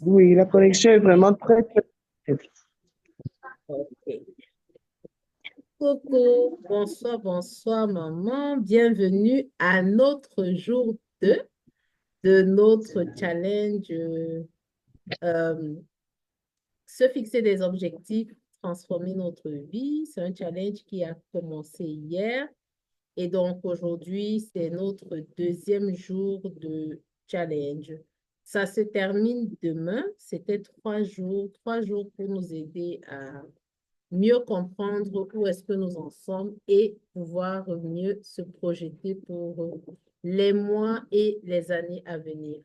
Oui, la connexion est vraiment très, très faible. Ok. Coucou, bonsoir, bonsoir maman. Bienvenue à notre jour 2 de notre challenge euh, se fixer des objectifs, transformer notre vie. C'est un challenge qui a commencé hier et donc aujourd'hui, c'est notre deuxième jour de challenge. Ça se termine demain. C'était 3 jours pour nous aider à mieux comprendre où est-ce que nous en sommes et pouvoir mieux se projeter pour les mois et les années à venir.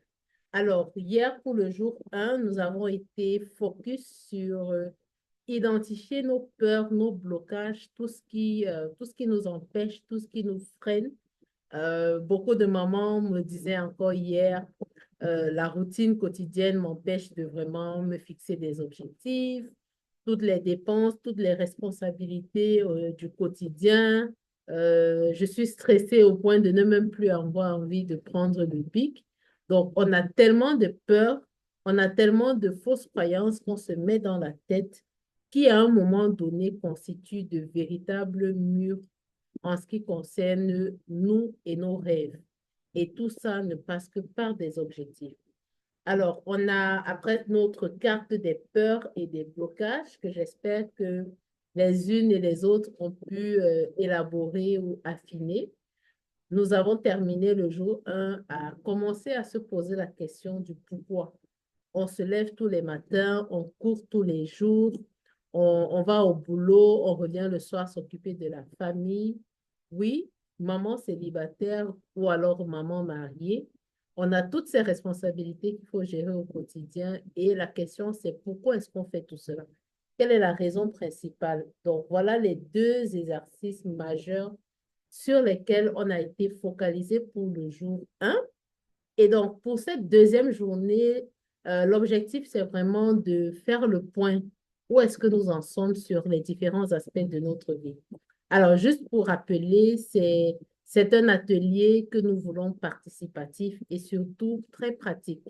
Alors, hier, pour le jour 1, nous avons été focus sur identifier nos peurs, nos blocages, tout ce qui nous empêche, tout ce qui nous freine. Beaucoup de mamans me disaient encore hier, la routine quotidienne m'empêche de vraiment me fixer des objectifs, toutes les dépenses, toutes les responsabilités du quotidien. Je suis stressée au point de ne même plus avoir envie de prendre le pic. Donc, on a tellement de peur, on a tellement de fausses croyances qu'on se met dans la tête qui, à un moment donné, constituent de véritables murs en ce qui concerne nous et nos rêves. Et tout ça ne passe que par des objectifs. Alors, on a après notre carte des peurs et des blocages que j'espère que les unes et les autres ont pu élaborer ou affiner. Nous avons terminé le jour 1 à commencer à se poser la question du pourquoi. On se lève tous les matins, on court tous les jours, on va au boulot, on revient le soir s'occuper de la famille. Oui, maman célibataire ou alors maman mariée, on a toutes ces responsabilités qu'il faut gérer au quotidien et la question c'est pourquoi est-ce qu'on fait tout cela? Quelle est la raison principale? Donc voilà les deux exercices majeurs sur lesquels on a été focalisé pour le jour 1. Et donc, pour cette deuxième journée, l'objectif, c'est vraiment de faire le point. Où est-ce que nous en sommes sur les différents aspects de notre vie? Alors, juste pour rappeler, c'est un atelier que nous voulons participatif et surtout très pratique.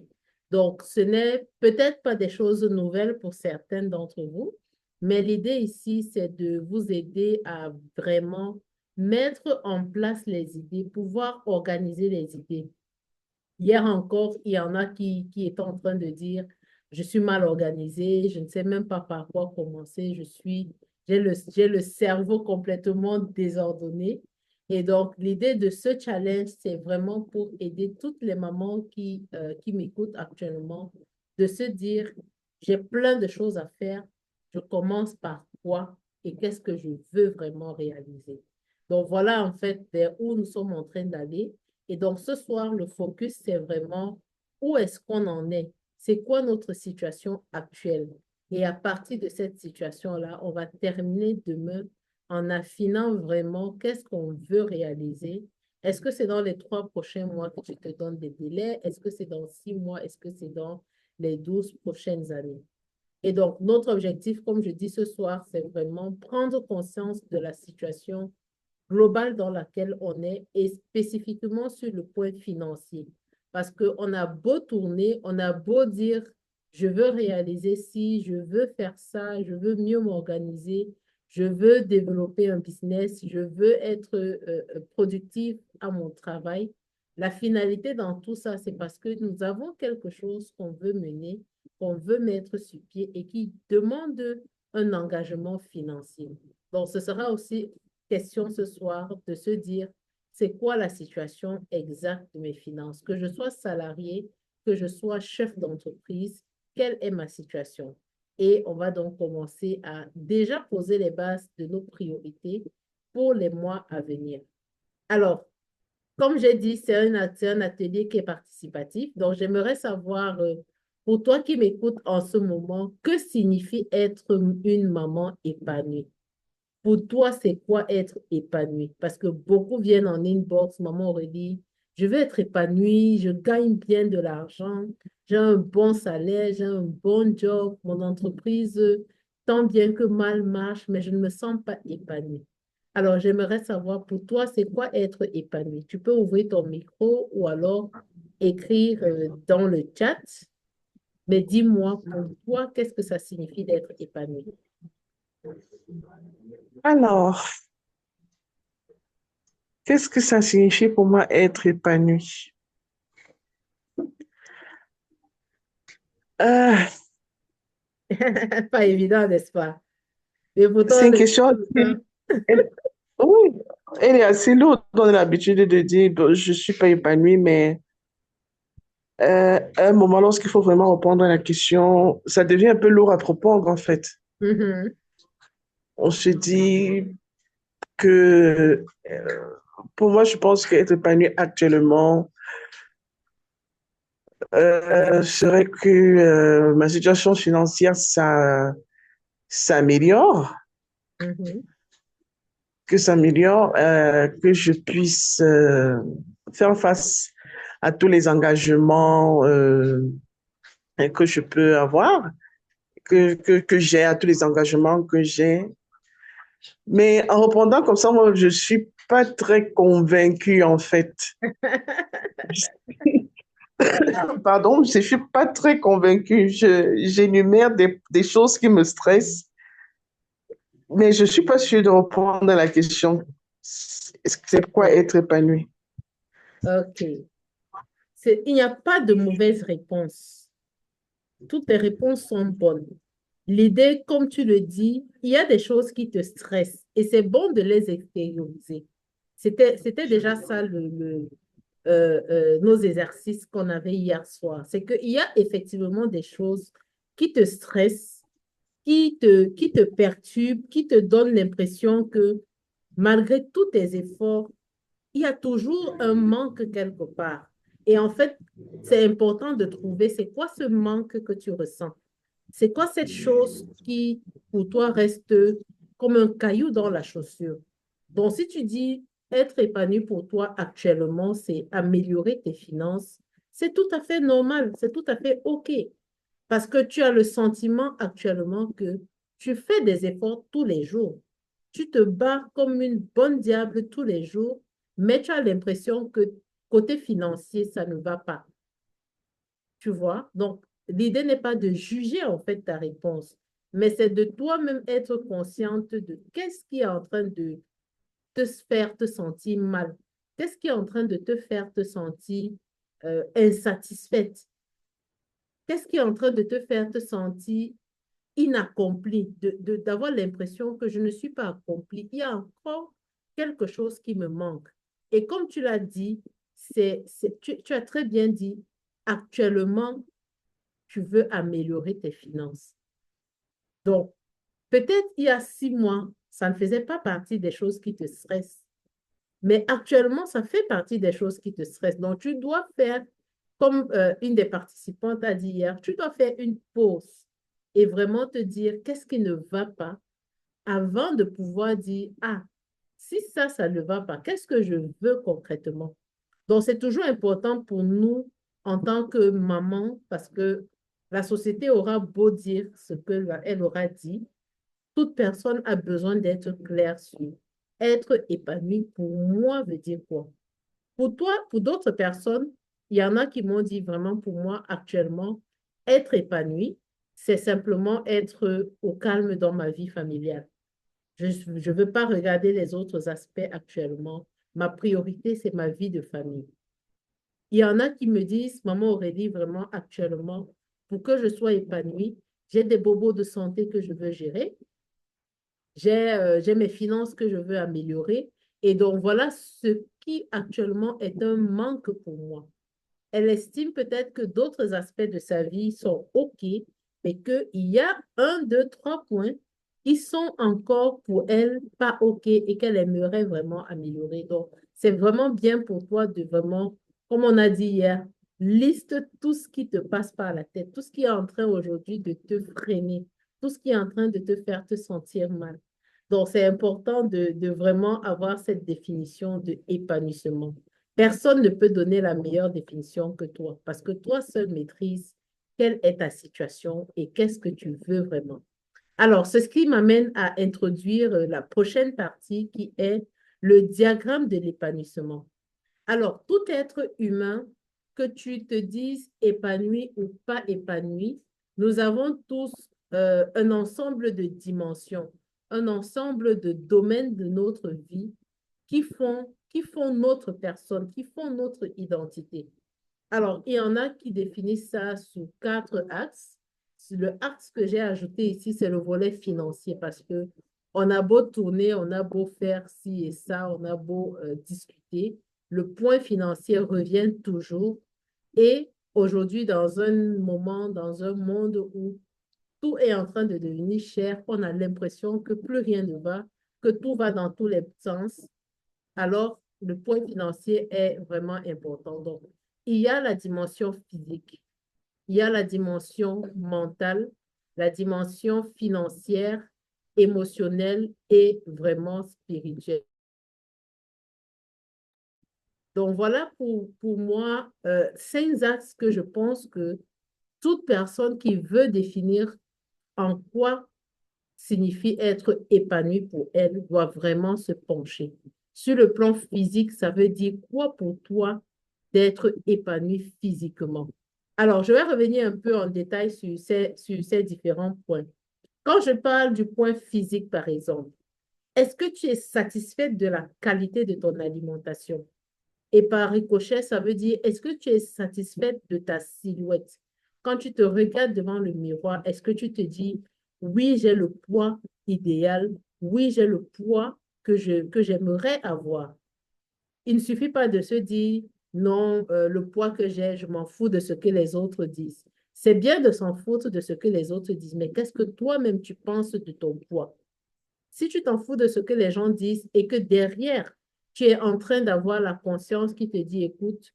Donc, ce n'est peut-être pas des choses nouvelles pour certaines d'entre vous, mais l'idée ici, c'est de vous aider à vraiment mettre en place les idées, pouvoir organiser les idées. Hier encore, il y en a qui étaient en train de dire, je suis mal organisée, je ne sais même pas par quoi commencer, j'ai le cerveau complètement désordonné. Et donc, l'idée de ce challenge, c'est vraiment pour aider toutes les mamans qui m'écoutent actuellement de se dire, j'ai plein de choses à faire, je commence par quoi et qu'est-ce que je veux vraiment réaliser. Donc, voilà en fait vers où nous sommes en train d'aller. Et donc, ce soir, le focus, c'est vraiment où est-ce qu'on en est? C'est quoi notre situation actuelle? Et à partir de cette situation-là, on va terminer demain en affinant vraiment qu'est-ce qu'on veut réaliser. Est-ce que c'est dans les 3 prochains mois que tu te donnes des délais? Est-ce que c'est dans 6 mois? Est-ce que c'est dans les 12 prochaines années? Et donc, notre objectif, comme je dis ce soir, c'est vraiment prendre conscience de la situation globale dans laquelle on est et spécifiquement sur le point financier. Parce qu'on a beau tourner, on a beau dire, je veux réaliser ci, je veux faire ça, je veux mieux m'organiser, je veux développer un business, je veux être productif à mon travail. La finalité dans tout ça, c'est parce que nous avons quelque chose qu'on veut mener, qu'on veut mettre sur pied et qui demande un engagement financier. Donc, ce sera aussi question ce soir de se dire, c'est quoi la situation exacte de mes finances? Que je sois salarié, que je sois chef d'entreprise, quelle est ma situation? Et on va donc commencer à déjà poser les bases de nos priorités pour les mois à venir. Alors, comme j'ai dit, c'est un atelier qui est participatif. Donc, j'aimerais savoir, pour toi qui m'écoutes en ce moment, que signifie être une maman épanouie? Pour toi, c'est quoi être épanoui? Parce que beaucoup viennent en inbox, maman aurait dit, je veux être épanouie, je gagne bien de l'argent, j'ai un bon salaire, j'ai un bon job, mon entreprise, tant bien que mal marche, mais je ne me sens pas épanouie. Alors, j'aimerais savoir, pour toi, c'est quoi être épanoui? Tu peux ouvrir ton micro ou alors écrire dans le chat. Mais dis-moi, pour toi, qu'est-ce que ça signifie d'être épanoui? Alors, qu'est-ce que ça signifie pour moi être épanoui? Euh, Pas évident, n'est-ce pas? Et c'est pourtant, une question, elle- oui, elle est assez lourde. On a l'habitude de dire, bon, je suis pas épanouie, mais à un moment, lorsqu'il faut vraiment répondre à la question, ça devient un peu lourd à répondre, en fait. Mhm, On se dit que, pour moi, je pense qu'être épanoui actuellement serait que ma situation financière, ça s'améliore, mhm. que s'améliore, que je puisse faire face à tous les engagements que je peux avoir, que j'ai, à tous les engagements que j'ai. Mais en répondant comme ça, moi, je suis pas très convaincue, en fait. Pardon, je suis pas très convaincue. J'énumère des choses qui me stressent, mais je suis pas sûre de répondre à la question. C'est quoi Bon, être épanoui? ok. Il n'y a pas de mauvaise réponse. Toutes les réponses sont bonnes. L'idée, comme tu le dis, il y a des choses qui te stressent et c'est bon de les extérioriser. C'était déjà ça nos exercices qu'on avait hier soir. C'est qu'il y a effectivement des choses qui te stressent, qui te perturbent, qui te donnent l'impression que malgré tous tes efforts, il y a toujours un manque quelque part. Et en fait, c'est important de trouver c'est quoi ce manque que tu ressens. C'est quoi cette chose qui, pour toi, reste comme un caillou dans la chaussure? Donc, si tu dis être épanoui pour toi actuellement, c'est améliorer tes finances, c'est tout à fait normal, c'est tout à fait OK. Parce que tu as le sentiment actuellement que tu fais des efforts tous les jours. Tu te bats comme une bonne diable tous les jours, mais tu as l'impression que côté financier, ça ne va pas. Tu vois? Donc, l'idée n'est pas de juger en fait ta réponse, mais c'est de toi-même être consciente de qu'est-ce qui est en train de te faire te sentir mal. Qu'est-ce qui est en train de te faire te sentir insatisfaite? Qu'est-ce qui est en train de te faire te sentir inaccompli, d'avoir l'impression que je ne suis pas accompli. Il y a encore quelque chose qui me manque. Et comme tu l'as dit, tu as très bien dit, actuellement, tu veux améliorer tes finances. Donc, peut-être il y a 6 mois, ça ne faisait pas partie des choses qui te stressent. Mais actuellement, ça fait partie des choses qui te stressent. Donc, tu dois faire, comme une des participantes a dit hier, tu dois faire une pause et vraiment te dire qu'est-ce qui ne va pas avant de pouvoir dire, ah, si ça ne va pas, qu'est-ce que je veux concrètement? Donc, c'est toujours important pour nous en tant que maman, parce que la société aura beau dire ce qu'elle aura dit, toute personne a besoin d'être claire sur être épanoui pour moi veut dire quoi? Pour toi, pour d'autres personnes, il y en a qui m'ont dit vraiment pour moi actuellement, être épanoui, c'est simplement être au calme dans ma vie familiale. Je ne veux pas regarder les autres aspects actuellement. Ma priorité, c'est ma vie de famille. Il y en a qui me disent, Maman Aurélie, vraiment actuellement, pour que je sois épanouie, j'ai des bobos de santé que je veux gérer, j'ai mes finances que je veux améliorer. Et donc, voilà ce qui actuellement est un manque pour moi. Elle estime peut-être que d'autres aspects de sa vie sont OK, mais qu'il y a un, deux, trois points qui sont encore pour elle pas OK et qu'elle aimerait vraiment améliorer. Donc, c'est vraiment bien pour toi de vraiment, comme on a dit hier, liste tout ce qui te passe par la tête, tout ce qui est en train aujourd'hui de te freiner, tout ce qui est en train de te faire te sentir mal. Donc, c'est important de vraiment avoir cette définition de épanouissement. Personne ne peut donner la meilleure définition que toi, parce que toi seul maîtrises quelle est ta situation et qu'est-ce que tu veux vraiment. Alors, c'est ce qui m'amène à introduire la prochaine partie qui est le diagramme de l'épanouissement. Alors, tout être humain, que tu te dises épanoui ou pas épanoui, Nous avons tous un ensemble de dimensions, un ensemble de domaines de notre vie qui font notre personne, qui font notre identité. Alors, il y en a qui définissent ça sous 4 axes. Le axe que j'ai ajouté ici, c'est le volet financier parce que on a beau tourner, on a beau faire ci et ça, on a beau discuter, le point financier revient toujours. Et aujourd'hui, dans un moment, dans un monde où tout est en train de devenir cher, on a l'impression que plus rien ne va, que tout va dans tous les sens. Alors, le point financier est vraiment important. Donc, il y a la dimension physique, il y a la dimension mentale, la dimension financière, émotionnelle et vraiment spirituelle. Donc, voilà pour moi 5 axes que je pense que toute personne qui veut définir en quoi signifie être épanoui pour elle doit vraiment se pencher. Sur le plan physique, ça veut dire quoi pour toi d'être épanoui physiquement? Alors, je vais revenir un peu en détail sur ces différents points. Quand je parle du point physique, par exemple, est-ce que tu es satisfait de la qualité de ton alimentation? Et par ricochet, ça veut dire, est-ce que tu es satisfaite de ta silhouette? Quand tu te regardes devant le miroir, est-ce que tu te dis, oui, j'ai le poids idéal, oui, j'ai le poids que j'aimerais avoir. Il ne suffit pas de se dire, non, le poids que j'ai, je m'en fous de ce que les autres disent. C'est bien de s'en foutre de ce que les autres disent, mais qu'est-ce que toi-même tu penses de ton poids? Si tu t'en fous de ce que les gens disent et que derrière, tu es en train d'avoir la conscience qui te dit, écoute,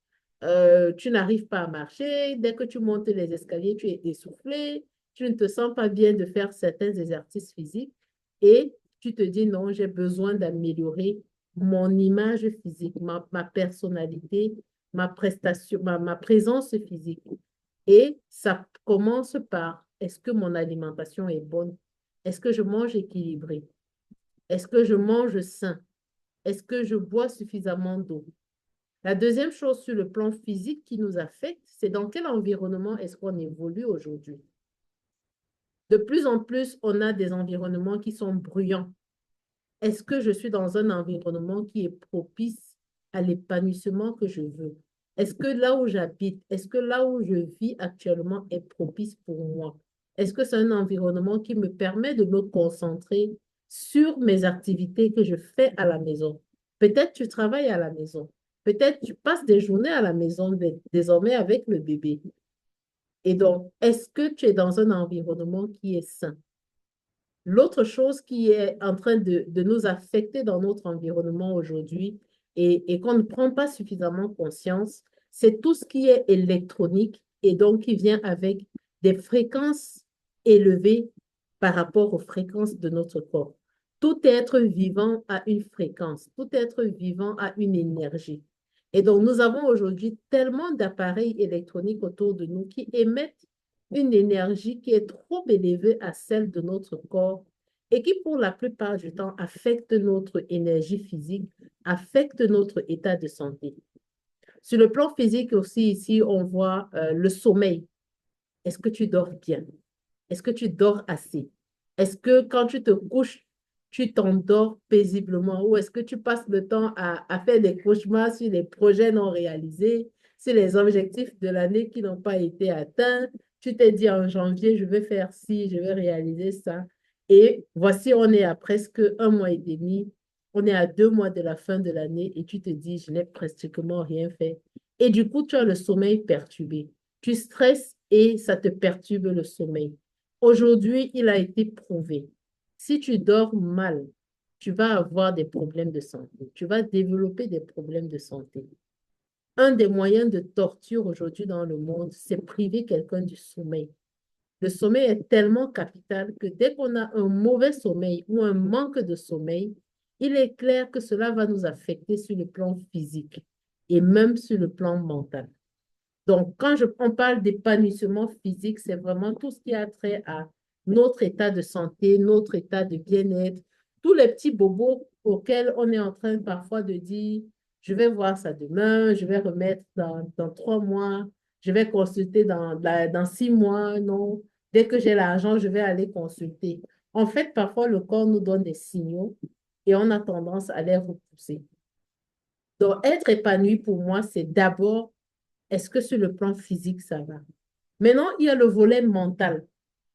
tu n'arrives pas à marcher, dès que tu montes les escaliers, tu es essoufflé, tu ne te sens pas bien de faire certains exercices physiques et tu te dis, non, j'ai besoin d'améliorer mon image physique, ma personnalité, ma prestation, ma présence physique. Et ça commence par, est-ce que mon alimentation est bonne? Est-ce que je mange équilibré? Est-ce que je mange sain? Est-ce que je bois suffisamment d'eau? La deuxième chose sur le plan physique qui nous affecte, c'est dans quel environnement est-ce qu'on évolue aujourd'hui? De plus en plus, on a des environnements qui sont bruyants. Est-ce que je suis dans un environnement qui est propice à l'épanouissement que je veux? Est-ce que là où j'habite, est-ce que là où je vis actuellement est propice pour moi? Est-ce que c'est un environnement qui me permet de me concentrer sur mes activités que je fais à la maison? Peut-être tu travailles à la maison. Peut-être tu passes des journées à la maison désormais avec le bébé. Et donc, est-ce que tu es dans un environnement qui est sain? L'autre chose qui est en train de nous affecter dans notre environnement aujourd'hui et qu'on ne prend pas suffisamment conscience, c'est tout ce qui est électronique et donc qui vient avec des fréquences élevées par rapport aux fréquences de notre corps. Tout être vivant a une fréquence, tout être vivant a une énergie. Et donc, nous avons aujourd'hui tellement d'appareils électroniques autour de nous qui émettent une énergie qui est trop élevée à celle de notre corps et qui, pour la plupart du temps, affecte notre énergie physique, affecte notre état de santé. Sur le plan physique aussi, ici, on voit le sommeil. Est-ce que tu dors bien? Est-ce que tu dors assez? Est-ce que quand tu te couches, tu t'endors paisiblement ou est-ce que tu passes le temps à faire des cauchemars sur les projets non réalisés, sur les objectifs de l'année qui n'ont pas été atteints? Tu t'es dit en janvier, je vais faire ci, je vais réaliser ça. Et voici, on est à presque 1 mois et demi, on est à 2 mois de la fin de l'année et tu te dis, je n'ai pratiquement rien fait. Et du coup, tu as le sommeil perturbé. Tu stresses et ça te perturbe le sommeil. Aujourd'hui, il a été prouvé. Si tu dors mal, tu vas avoir des problèmes de santé. Tu vas développer des problèmes de santé. Un des moyens de torture aujourd'hui dans le monde, c'est priver quelqu'un du sommeil. Le sommeil est tellement capital que dès qu'on a un mauvais sommeil ou un manque de sommeil, il est clair que cela va nous affecter sur le plan physique et même sur le plan mental. Donc, quand on parle d'épanouissement physique, c'est vraiment tout ce qui a trait à notre état de santé, notre état de bien-être, tous les petits bobos auxquels on est en train parfois de dire, je vais voir ça demain, je vais remettre dans 3 mois, je vais consulter dans 6 mois, non. Dès que j'ai l'argent, je vais aller consulter. En fait, parfois, le corps nous donne des signaux et on a tendance à les repousser. Donc, être épanoui pour moi, c'est d'abord, est-ce que sur le plan physique, ça va? Maintenant, il y a le volet mental.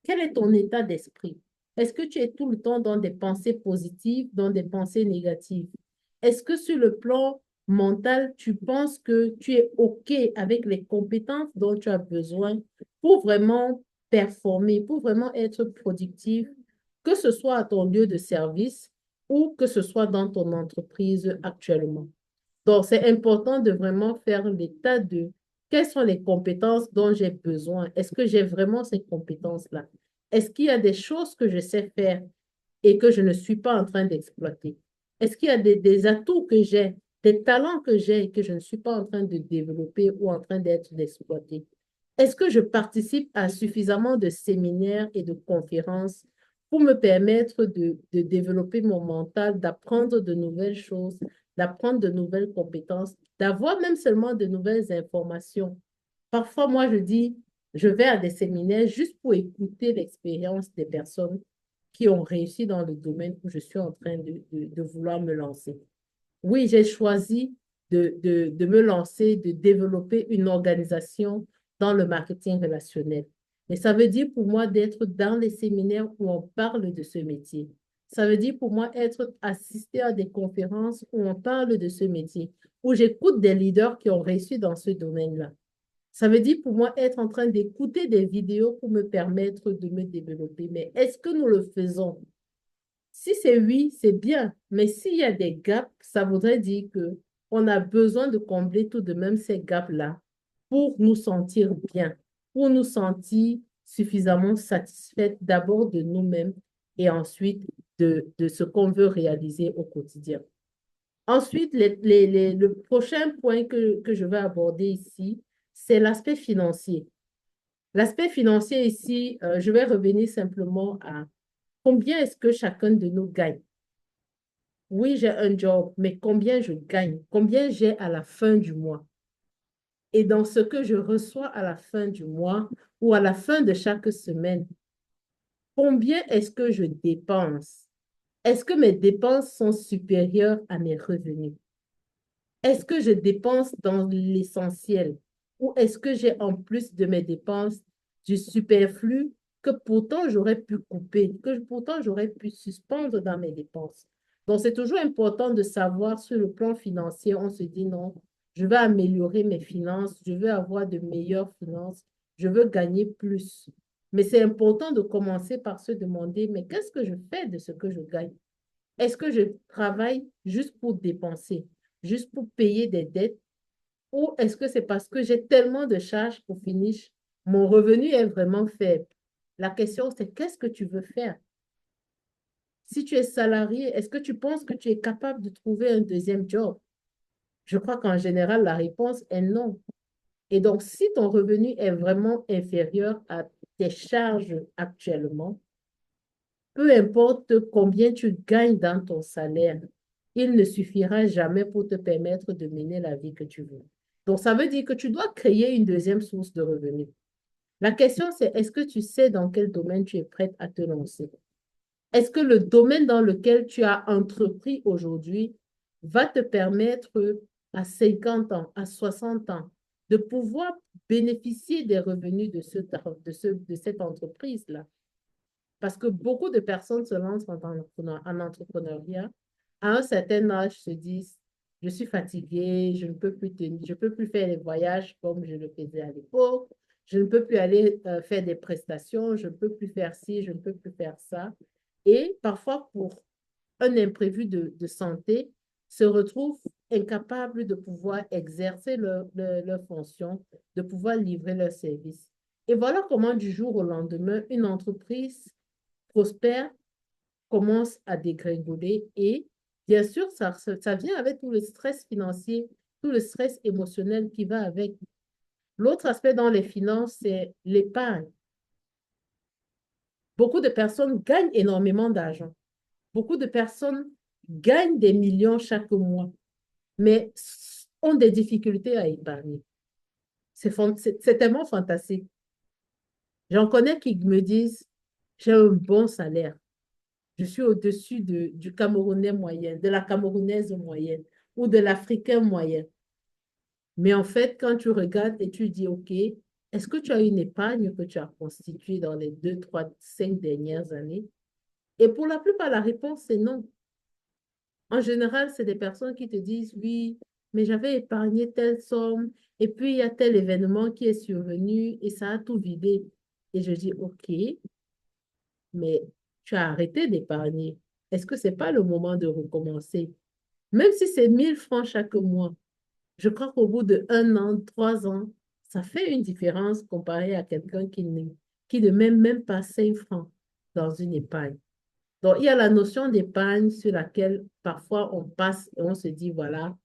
Quel est ton état d'esprit? Est-ce que tu es tout le temps dans des pensées positives, dans des pensées négatives? Est-ce que sur le plan mental, tu penses que tu es OK avec les compétences dont tu as besoin pour vraiment performer, pour vraiment être productif, que ce soit à ton lieu de service ou que ce soit dans ton entreprise actuellement? Donc, c'est important de vraiment faire l'état de quelles sont les compétences dont j'ai besoin. Est-ce que j'ai vraiment ces compétences-là? Est-ce qu'il y a des choses que je sais faire et que je ne suis pas en train d'exploiter? Est-ce qu'il y a des atouts que j'ai, des talents que j'ai et que je ne suis pas en train de développer ou en train d'être exploité? Est-ce que je participe à suffisamment de séminaires et de conférences pour me permettre de développer mon mental, d'apprendre de nouvelles choses, d'apprendre de nouvelles compétences, d'avoir même seulement de nouvelles informations? Parfois, moi, je dis, je vais à des séminaires juste pour écouter l'expérience des personnes qui ont réussi dans le domaine où je suis en train de vouloir me lancer. Oui, j'ai choisi de me lancer, de développer une organisation dans le marketing relationnel. Mais ça veut dire pour moi d'être dans les séminaires où on parle de ce métier. Ça veut dire pour moi être assisté à des conférences où on parle de ce métier, où j'écoute des leaders qui ont réussi dans ce domaine-là. Ça veut dire pour moi être en train d'écouter des vidéos pour me permettre de me développer. Mais est-ce que nous le faisons? Si c'est oui, c'est bien. Mais s'il y a des gaps, ça voudrait dire que on a besoin de combler tout de même ces gaps-là pour nous sentir bien, pour nous sentir suffisamment satisfaits d'abord de nous-mêmes et ensuite de ce qu'on veut réaliser au quotidien. Ensuite, le prochain point que je vais aborder ici, c'est l'aspect financier. L'aspect financier ici, je vais revenir simplement à combien est-ce que chacun de nous gagne. Oui, j'ai un job, mais combien je gagne? Combien j'ai à la fin du mois? Et dans ce que je reçois à la fin du mois ou à la fin de chaque semaine, combien est-ce que je dépense? Est-ce que mes dépenses sont supérieures à mes revenus? Est-ce que je dépense dans l'essentiel ou est-ce que j'ai en plus de mes dépenses du superflu que pourtant j'aurais pu couper, que pourtant j'aurais pu suspendre dans mes dépenses? Donc, c'est toujours important de savoir sur le plan financier, on se dit non, je veux améliorer mes finances, je veux avoir de meilleures finances, je veux gagner plus. Mais c'est important de commencer par se demander, mais qu'est-ce que je fais de ce que je gagne? Est-ce que je travaille juste pour dépenser, juste pour payer des dettes, ou est-ce que c'est parce que j'ai tellement de charges pour finir, mon revenu est vraiment faible? La question, c'est qu'est-ce que tu veux faire? Si tu es salarié, est-ce que tu penses que tu es capable de trouver un deuxième job? Je crois qu'en général, la réponse est non. Et donc, si ton revenu est vraiment inférieur à tes charges actuellement, peu importe combien tu gagnes dans ton salaire, il ne suffira jamais pour te permettre de mener la vie que tu veux. Donc, ça veut dire que tu dois créer une deuxième source de revenus. La question, c'est est-ce que tu sais dans quel domaine tu es prête à te lancer? Est-ce que le domaine dans lequel tu as entrepris aujourd'hui va te permettre à 50 ans, à 60 ans, de pouvoir bénéficier des revenus de cette entreprise-là? Parce que beaucoup de personnes se lancent en entrepreneuriat. À un certain âge, se disent, je suis fatiguée, je ne peux plus tenir, je peux plus faire les voyages comme je le faisais à l'époque. Je ne peux plus aller faire des prestations, je ne peux plus faire ci, je ne peux plus faire ça. Et parfois, pour un imprévu de santé, se retrouvent incapables de pouvoir exercer leur fonction, de pouvoir livrer leur service. Et voilà comment du jour au lendemain, une entreprise prospère, commence à dégringoler et bien sûr, ça vient avec tout le stress financier, tout le stress émotionnel qui va avec. L'autre aspect dans les finances, c'est l'épargne. Beaucoup de personnes gagnent énormément d'argent. Beaucoup de personnes gagnent des millions chaque mois, mais ont des difficultés à épargner. C'est tellement fantastique. J'en connais qui me disent, j'ai un bon salaire. Je suis au-dessus du Camerounais moyen, de la Camerounaise moyenne ou de l'Africain moyen. Mais en fait, quand tu regardes et tu dis, OK, est-ce que tu as une épargne que tu as constituée dans les 2, 3, 5 dernières années? Et pour la plupart, la réponse, c'est non. En général, c'est des personnes qui te disent, oui, mais j'avais épargné telle somme, et puis il y a tel événement qui est survenu, et ça a tout vidé. Et je dis, OK, mais tu as arrêté d'épargner. Est-ce que c'est pas le moment de recommencer? Même si c'est 1 000 francs chaque mois, je crois qu'au bout de 1 an, 3 ans, ça fait une différence comparé à quelqu'un qui ne met même pas 5 francs dans une épargne. Donc, il y a la notion d'épargne sur laquelle parfois on passe et on se dit, voilà,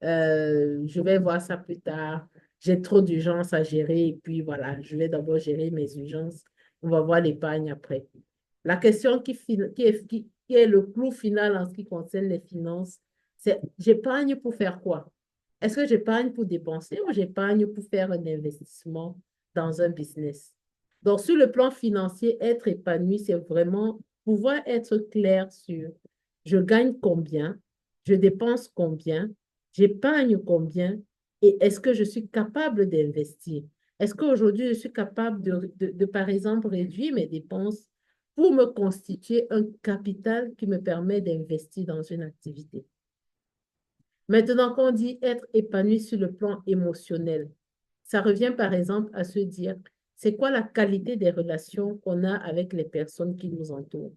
je vais voir ça plus tard, j'ai trop d'urgences à gérer et puis voilà, je vais d'abord gérer mes urgences, on va voir l'épargne après. La question qui est le clou final en ce qui concerne les finances, c'est j'épargne pour faire quoi? Est-ce que j'épargne pour dépenser ou j'épargne pour faire un investissement dans un business? Donc, sur le plan financier, être épanoui, c'est vraiment pouvoir être clair sur je gagne combien, je dépense combien, j'épargne combien et est-ce que je suis capable d'investir? Est-ce qu'aujourd'hui, je suis capable par exemple, réduire mes dépenses pour me constituer un capital qui me permet d'investir dans une activité? Maintenant, quand on dit être épanoui sur le plan émotionnel, ça revient par exemple à se dire, c'est quoi la qualité des relations qu'on a avec les personnes qui nous entourent?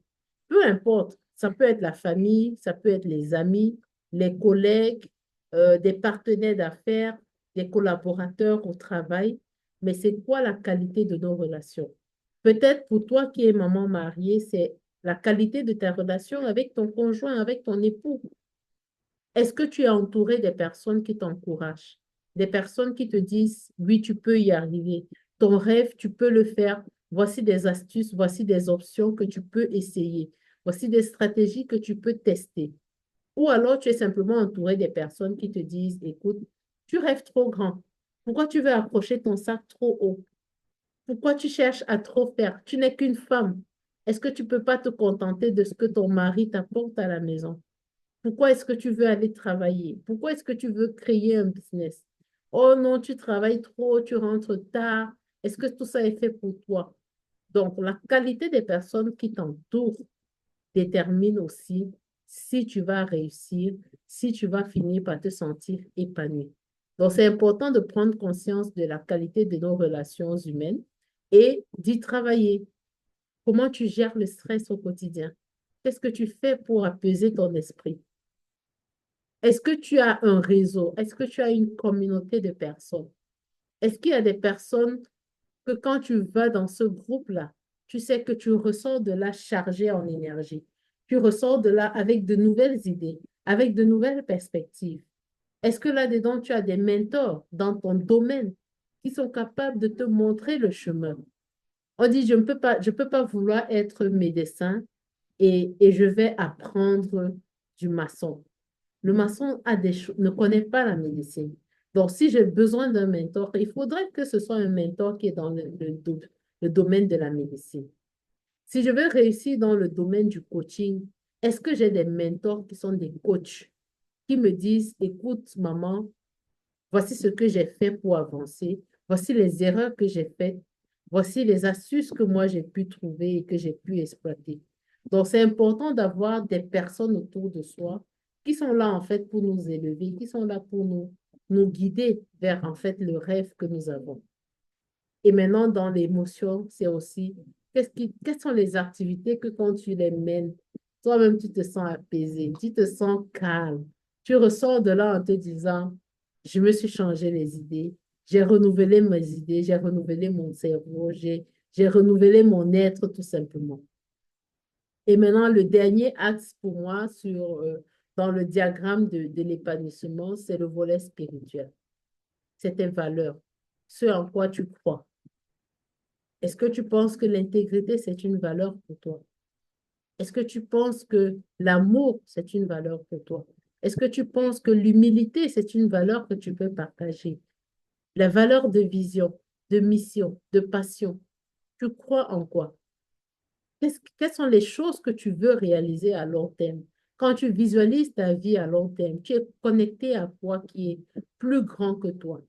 Peu importe, ça peut être la famille, ça peut être les amis, les collègues, des partenaires d'affaires, des collaborateurs au travail, mais c'est quoi la qualité de nos relations? Peut-être pour toi qui es maman mariée, c'est la qualité de ta relation avec ton conjoint, avec ton époux. Est-ce que tu es entouré des personnes qui t'encouragent, des personnes qui te disent, oui, tu peux y arriver, ton rêve, tu peux le faire, voici des astuces, voici des options que tu peux essayer, voici des stratégies que tu peux tester. Ou alors tu es simplement entouré des personnes qui te disent, écoute, tu rêves trop grand. Pourquoi tu veux accrocher ton sac trop haut? Pourquoi tu cherches à trop faire? Tu n'es qu'une femme. Est-ce que tu ne peux pas te contenter de ce que ton mari t'apporte à la maison? Pourquoi est-ce que tu veux aller travailler? Pourquoi est-ce que tu veux créer un business? Oh non, tu travailles trop, tu rentres tard. Est-ce que tout ça est fait pour toi? Donc, la qualité des personnes qui t'entourent détermine aussi si tu vas réussir, si tu vas finir par te sentir épanoui. Donc, c'est important de prendre conscience de la qualité de nos relations humaines et d'y travailler. Comment tu gères le stress au quotidien? Qu'est-ce que tu fais pour apaiser ton esprit? Est-ce que tu as un réseau? Est-ce que tu as une communauté de personnes? Est-ce qu'il y a des personnes que quand tu vas dans ce groupe-là, tu sais que tu ressors de là chargé en énergie. Tu ressors de là avec de nouvelles idées, avec de nouvelles perspectives. Est-ce que là-dedans, tu as des mentors dans ton domaine qui sont capables de te montrer le chemin? On dit, je peux pas vouloir être médecin et je vais apprendre du maçon. Le maçon ne connaît pas la médecine. Donc, si j'ai besoin d'un mentor, il faudrait que ce soit un mentor qui est dans le domaine de la médecine. Si je veux réussir dans le domaine du coaching, est-ce que j'ai des mentors qui sont des coachs qui me disent, écoute, maman, voici ce que j'ai fait pour avancer, voici les erreurs que j'ai faites, voici les astuces que moi j'ai pu trouver et que j'ai pu exploiter. Donc, c'est important d'avoir des personnes autour de soi qui sont là en fait pour nous élever, qui sont là pour nous guider vers en fait le rêve que nous avons. Et maintenant, dans l'émotion, c'est aussi quelles sont les activités que quand tu les mènes, toi-même, tu te sens apaisé, tu te sens calme. Tu ressors de là en te disant, je me suis changé les idées, j'ai renouvelé mes idées, j'ai renouvelé mon cerveau, j'ai renouvelé mon être tout simplement. Et maintenant, le dernier axe pour moi dans le diagramme de l'épanouissement, c'est le volet spirituel. C'est tes valeurs, ce en quoi tu crois. Est-ce que tu penses que l'intégrité, c'est une valeur pour toi? Est-ce que tu penses que l'amour, c'est une valeur pour toi? Est-ce que tu penses que l'humilité, c'est une valeur que tu peux partager? La valeur de vision, de mission, de passion. tu crois en quoi? Quelles sont les choses que tu veux réaliser à long terme? Quand tu visualises ta vie à long terme, tu es connecté à quoi qui est plus grand que toi.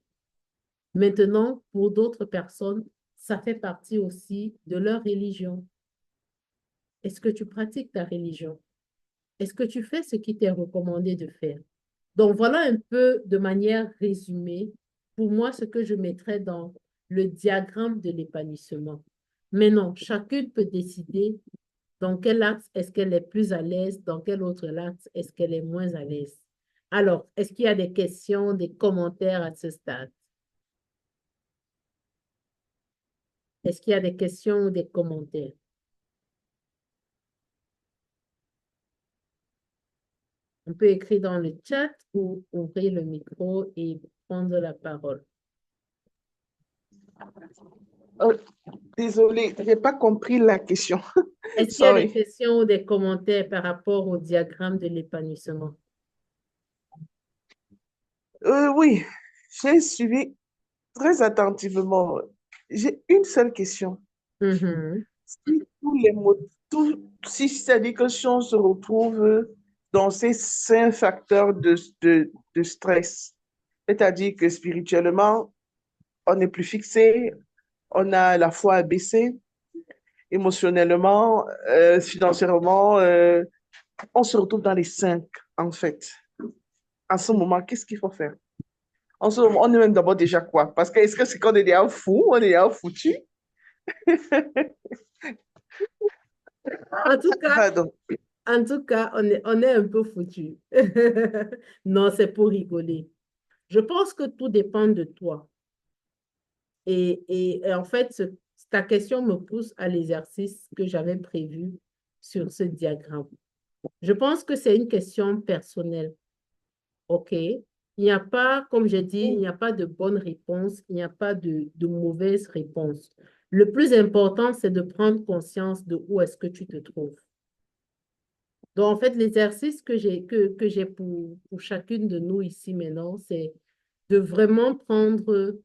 Maintenant, pour d'autres personnes, ça fait partie aussi de leur religion. Est-ce que tu pratiques ta religion? Est-ce que tu fais ce qui t'est recommandé de faire? Donc, voilà un peu de manière résumée, pour moi, ce que je mettrais dans le diagramme de l'épanouissement. Mais non, chacune peut décider dans quel axe est-ce qu'elle est plus à l'aise, dans quel autre axe est-ce qu'elle est moins à l'aise. Alors, est-ce qu'il y a des questions, des commentaires à ce stade? Est-ce qu'il y a des questions ou des commentaires? On peut écrire dans le chat ou ouvrir le micro et prendre la parole. Oh, désolée, je n'ai pas compris la question. Est-ce qu'il y a des Sorry. questions ou des commentaires par rapport au diagramme de l'épanouissement? Oui, j'ai suivi très attentivement. J'ai une seule question. Mhm. Si tous les mots, si c'est-à-dire que si on se retrouve dans ces 5 facteurs de stress, c'est-à-dire que spirituellement, on n'est plus fixé, on a la foi abaissée, émotionnellement, financièrement, on se retrouve dans les 5, en fait. À ce moment, qu'est-ce qu'il faut faire? En ce moment, on est même d'abord déjà quoi? Parce que est-ce que c'est qu'on est déjà fou, on est déjà foutu? En tout cas, Pardon. on est un peu foutu. Non, c'est pour rigoler. Je pense que tout dépend de toi. Et en fait, ta question me pousse à l'exercice que j'avais prévu sur ce diagramme. Je pense que c'est une question personnelle. OK? Il n'y a pas, comme j'ai dit, il n'y a pas de bonne réponse, il n'y a pas de mauvaise réponse. Le plus important, c'est de prendre conscience de où est-ce que tu te trouves. Donc, en fait, l'exercice que j'ai pour chacune de nous ici maintenant, c'est de vraiment prendre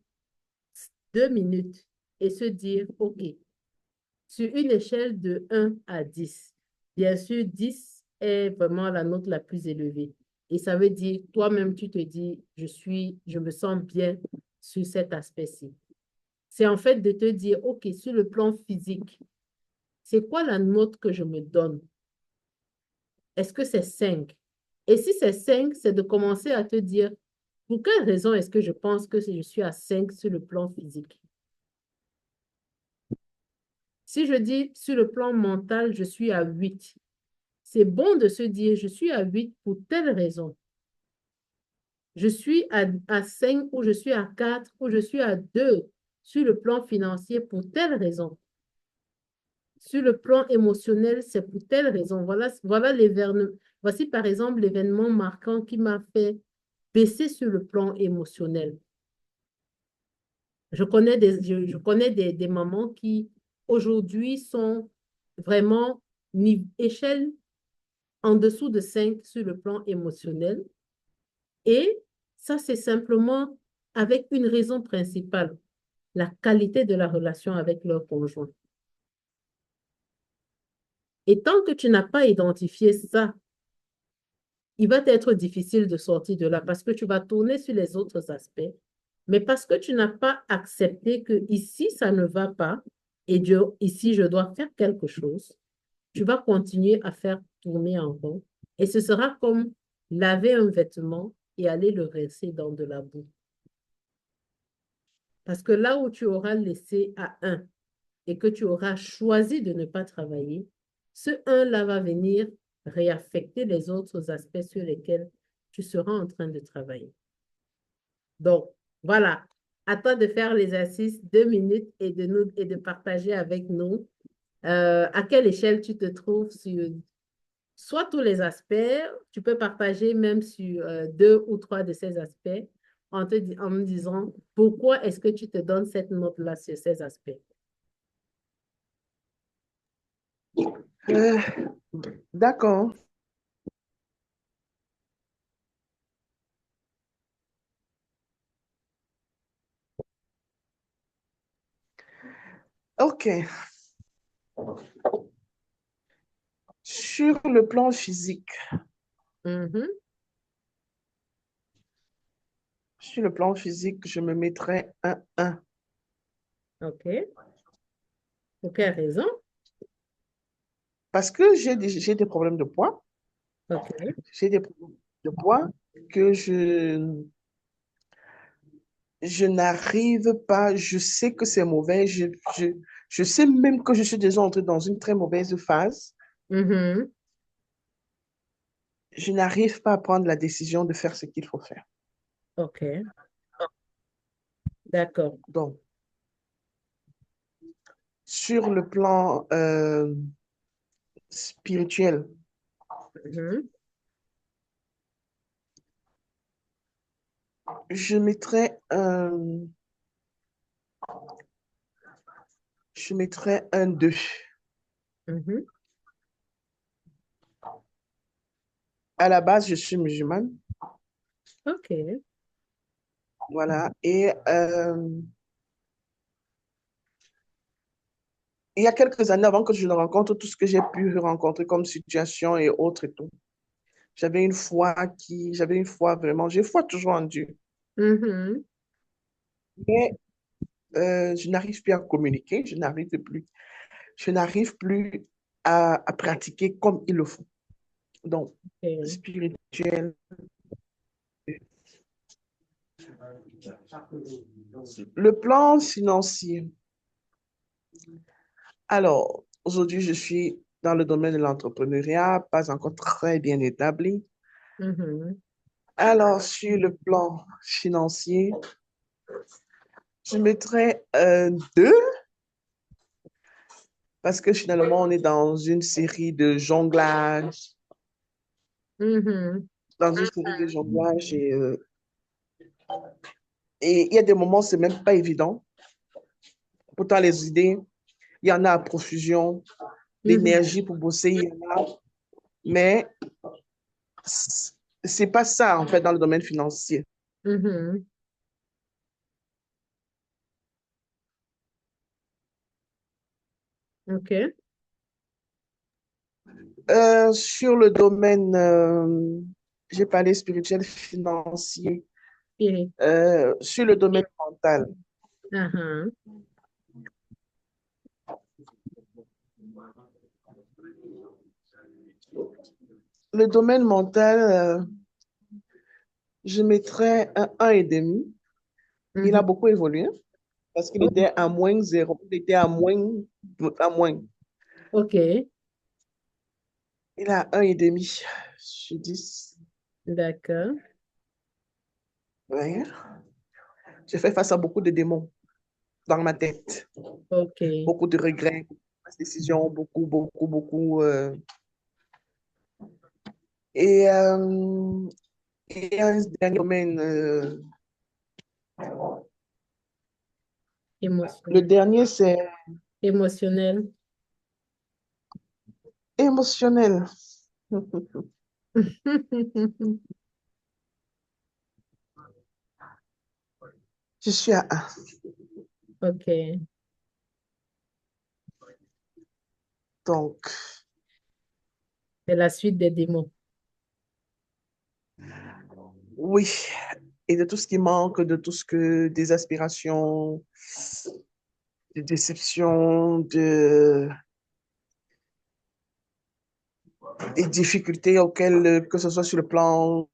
2 minutes et se dire, OK, sur une échelle de 1 à 10, bien sûr, 10 est vraiment la note la plus élevée. Et ça veut dire, toi-même, tu te dis, je me sens bien sur cet aspect-ci. C'est en fait de te dire, OK, sur le plan physique, c'est quoi la note que je me donne? Est-ce que c'est 5? Et si c'est 5, c'est de commencer à te dire, pour quelle raison est-ce que je pense que je suis à 5 sur le plan physique? Si je dis sur le plan mental, je suis à 8, c'est bon de se dire, je suis à 8 pour telle raison. Je suis à 5 ou je suis à 4 ou je suis à 2 sur le plan financier pour telle raison. Sur le plan émotionnel, c'est pour telle raison. Voici par exemple l'événement marquant qui m'a fait baisser sur le plan émotionnel. Je connais des mamans qui aujourd'hui sont vraiment échelle en dessous de 5 sur le plan émotionnel. Et ça, c'est simplement avec une raison principale, la qualité de la relation avec leur conjoint. Et tant que tu n'as pas identifié ça, il va être difficile de sortir de là parce que tu vas tourner sur les autres aspects, mais parce que tu n'as pas accepté que ici, ça ne va pas et ici, je dois faire quelque chose, tu vas continuer à faire tourner en rond et ce sera comme laver un vêtement et aller le rincer dans de la boue. Parce que là où tu auras laissé à un et que tu auras choisi de ne pas travailler, ce un-là va venir réaffecter les autres aspects sur lesquels tu seras en train de travailler. Donc, voilà. À toi de faire l'exercice 2 minutes et de partager avec nous à quelle échelle tu te trouves sur soit tous les aspects, tu peux partager même sur 2 ou 3 de ces aspects en me disant pourquoi est-ce que tu te donnes cette note-là sur ces aspects. Euh, d'accord. OK. Sur le plan physique, Mhm. sur le plan physique, je me mettrais un 1. OK. Pour quelle raison? Parce que j'ai des problèmes de poids. OK. J'ai des problèmes de poids que je n'arrive pas, je sais que c'est mauvais, je sais même que je suis déjà entrée dans une très mauvaise phase. Mhm. Je n'arrive pas à prendre la décision de faire ce qu'il faut faire. OK. D'accord. Donc, sur le plan spirituel, Mhm. je mettrais je mettrais un 2. Mhm. À la base, je suis musulmane, OK. voilà, et il y a quelques années avant que je ne rencontre tout ce que j'ai pu rencontrer comme situation et autres et tout. J'avais une foi vraiment, j'ai foi toujours en Dieu. Mhm. Mais je n'arrive plus à communiquer, je n'arrive plus à pratiquer comme il le faut. Donc, OK. spirituel. Le plan financier. Alors, aujourd'hui, je suis dans le domaine de l'entrepreneuriat, pas encore très bien établi. Mhm. Alors, sur le plan financier, je mettrais un 2 parce que finalement, on est dans une série de jonglages, Mhm. et il y a des moments, c'est même pas évident. Pourtant, les idées, il y en a à profusion, Mhm. l'énergie pour bosser, il y en a, mais c'est pas ça, en fait, dans le domaine financier. Mhm. OK. Sur le domaine, j'ai parlé spirituel, financier, Spirit. sur le domaine mental. Uh-huh. Le domaine mental, je mettrais un 1,5. Il a Mhm. beaucoup évolué parce qu'il Oh, était à moins 0, il était à moins. OK. Il a 1,5 sur 10. D'accord. Ouais. J'ai fait face à beaucoup de démons dans ma tête, OK. beaucoup de regrets, beaucoup de décisions, beaucoup, beaucoup, beaucoup. Et, euh, et un dernier domaine, le Émotionnel. dernier, c'est Émotionnel. émotionnel. Je suis à 1. OK. Donc, C'est la suite des démons. oui. Et de tout ce qui manque, de tout ce que des aspirations, des déceptions, des difficultés auxquelles, que ce soit sur le plan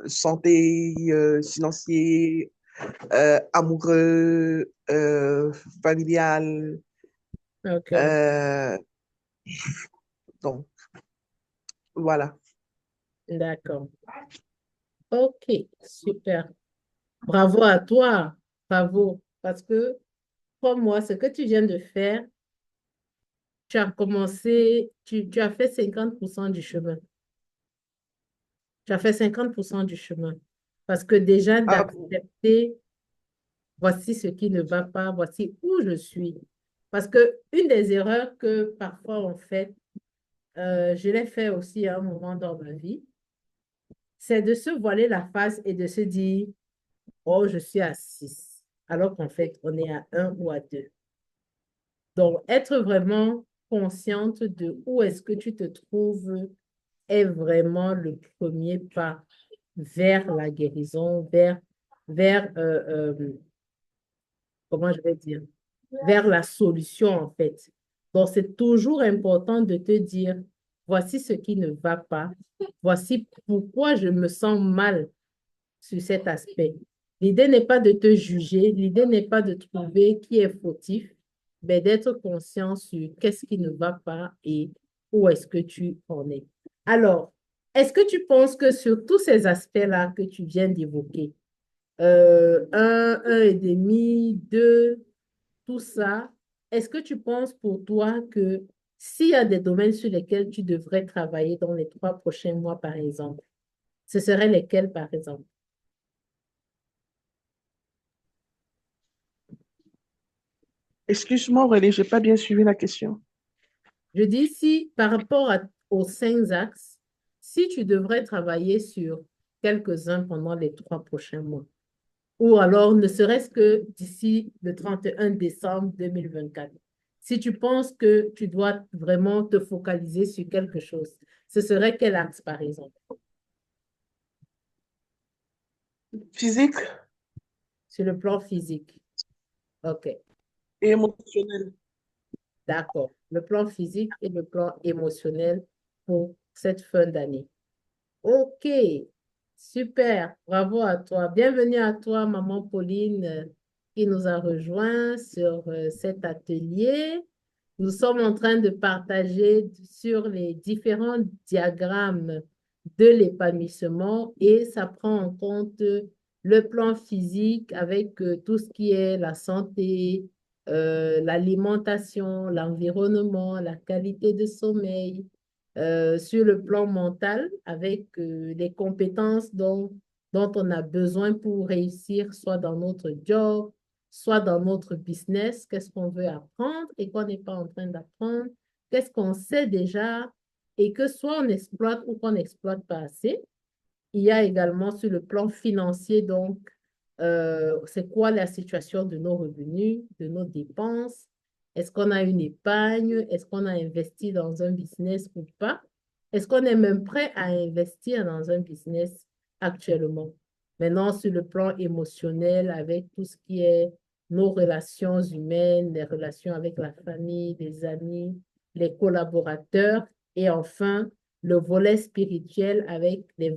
santé, financier, amoureux, familial. OK. euh, donc, voilà. D'accord. OK. Super. Bravo à toi. Bravo. Parce que, pour moi, ce que tu viens de faire, tu as commencé, tu as fait 50% du chemin. Tu as fait 50% du chemin. Parce que déjà, Ah bon? d'accepter, voici ce qui ne va pas, voici où je suis. Parce que une des erreurs que parfois on fait, je l'ai fait aussi à un moment dans ma vie, c'est de se voiler la face et de se dire, oh, je suis à 6, alors qu'en fait, on est à 1 ou à 2. Donc, être vraiment consciente de où est-ce que tu te trouves est vraiment le premier pas vers la guérison, vers comment je vais dire, vers la solution en fait. Donc, c'est toujours important de te dire, voici ce qui ne va pas, voici pourquoi je me sens mal sur cet aspect. L'idée n'est pas de te juger, l'idée n'est pas de trouver qui est fautif, mais d'être conscient sur qu'est-ce qui ne va pas et où est-ce que tu en es. Alors, est-ce que tu penses que sur tous ces aspects-là que tu viens d'évoquer, un et demi, deux, tout ça, est-ce que tu penses pour toi que s'il y a des domaines sur lesquels tu devrais travailler dans les 3 prochains mois, par exemple, ce seraient lesquels, par exemple? Excuse-moi, Aurélie, je n'ai pas bien suivi la question. Je dis si, par rapport aux 5 axes, si tu devrais travailler sur quelques-uns pendant les 3 prochains mois, ou alors ne serait-ce que d'ici le 31 décembre 2024, si tu penses que tu dois vraiment te focaliser sur quelque chose, ce serait quel axe, par exemple? Physique Sur le plan physique. OK, et émotionnel. d'accord. Le plan physique et le plan émotionnel pour cette fin d'année. OK, super, bravo à toi. Bienvenue à toi, maman Pauline, qui nous a rejoint sur cet atelier. Nous sommes en train de partager sur les différents diagrammes de l'épanouissement et ça prend en compte le plan physique avec tout ce qui est la santé, l'alimentation, l'environnement, la qualité de sommeil sur le plan mental avec les compétences dont on a besoin pour réussir, soit dans notre job, soit dans notre business, qu'est-ce qu'on veut apprendre et qu'on n'est pas en train d'apprendre, qu'est-ce qu'on sait déjà et que soit on exploite ou qu'on n'exploite pas assez. Il y a également sur le plan financier, donc, c'est quoi la situation de nos revenus, de nos dépenses? Est-ce qu'on a une épargne? Est-ce qu'on a investi dans un business ou pas? Est-ce qu'on est même prêt à investir dans un business actuellement? Maintenant, sur le plan émotionnel, avec tout ce qui est nos relations humaines, les relations avec la famille, les amis, les collaborateurs, et enfin, le volet spirituel avec les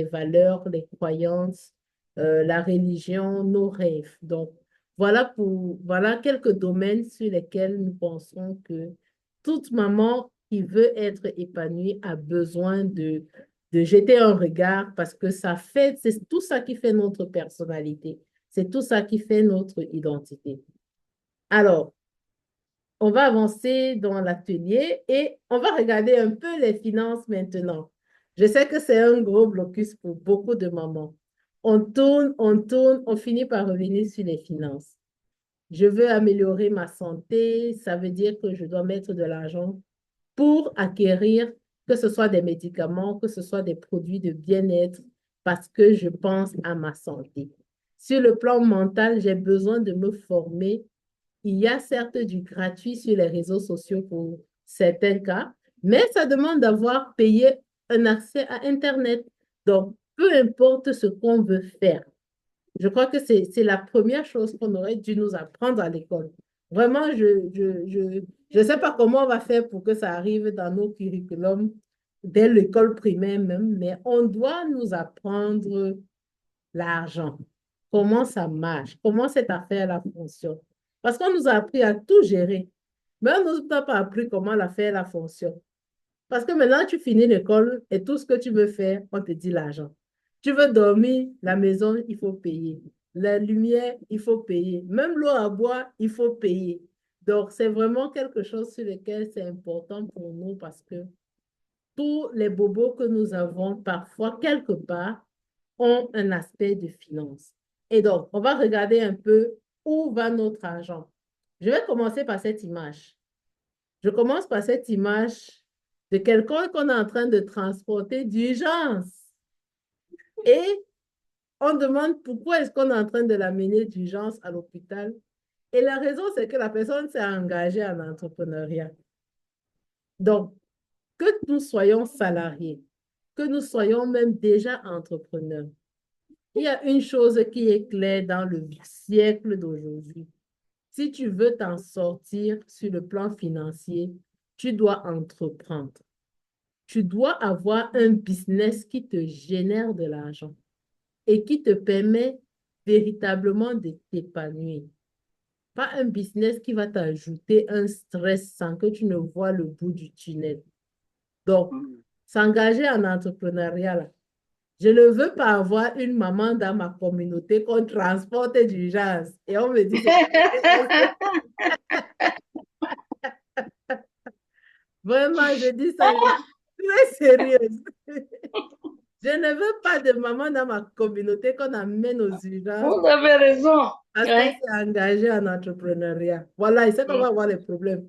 valeurs, les croyances, la religion, nos rêves. Donc, voilà quelques domaines sur lesquels nous pensons que toute maman qui veut être épanouie a besoin de jeter un regard parce que c'est tout ça qui fait notre personnalité. C'est tout ça qui fait notre identité. Alors, on va avancer dans l'atelier et on va regarder un peu les finances maintenant. Je sais que c'est un gros blocus pour beaucoup de mamans. On tourne, on finit par revenir sur les finances. Je veux améliorer ma santé, ça veut dire que je dois mettre de l'argent pour acquérir, que ce soit des médicaments, que ce soit des produits de bien-être, parce que je pense à ma santé. Sur le plan mental, j'ai besoin de me former. Il y a certes du gratuit sur les réseaux sociaux pour certains cas, mais ça demande d'avoir payé un accès à Internet. Donc, peu importe ce qu'on veut faire, je crois que c'est la première chose qu'on aurait dû nous apprendre à l'école. Vraiment, je sais pas comment on va faire pour que ça arrive dans nos curriculums dès l'école primaire même, mais on doit nous apprendre l'argent, comment ça marche, comment cette affaire-là fonctionne. Parce qu'on nous a appris à tout gérer, mais on ne nous a pas appris comment l'affaire-là fonctionne. Parce que maintenant, tu finis l'école et tout ce que tu veux faire, on te dit l'argent. Tu veux dormir, la maison, il faut payer. La lumière, il faut payer. Même l'eau à boire, il faut payer. Donc, c'est vraiment quelque chose sur lequel c'est important pour nous parce que tous les bobos que nous avons, parfois, quelque part, ont un aspect de finance. Et donc, on va regarder un peu où va notre argent. Je vais commencer par cette image. Je commence par cette image de quelqu'un qu'on est en train de transporter d'urgence. Et on demande pourquoi est-ce qu'on est en train de l'amener d'urgence à l'hôpital. Et la raison, c'est que la personne s'est engagée en entrepreneuriat. Donc, que nous soyons salariés, que nous soyons même déjà entrepreneurs, il y a une chose qui est claire dans le siècle d'aujourd'hui. Si tu veux t'en sortir sur le plan financier, tu dois entreprendre. Tu dois avoir un business qui te génère de l'argent et qui te permet véritablement de t'épanouir. Pas un business qui va t'ajouter un stress sans que tu ne vois le bout du tunnel. Donc, s'engager en entrepreneuriat, là, je ne veux pas avoir une maman dans ma communauté qu'on transporte d'urgence. Et on me dit, vraiment, je dis ça, je suis très sérieuse. Je ne veux pas de maman dans ma communauté qu'on amène aux urgences Vous avez raison. parce qu'elle Ouais. s'est engagée en entrepreneuriat. Voilà, il sait qu'on va avoir des problèmes.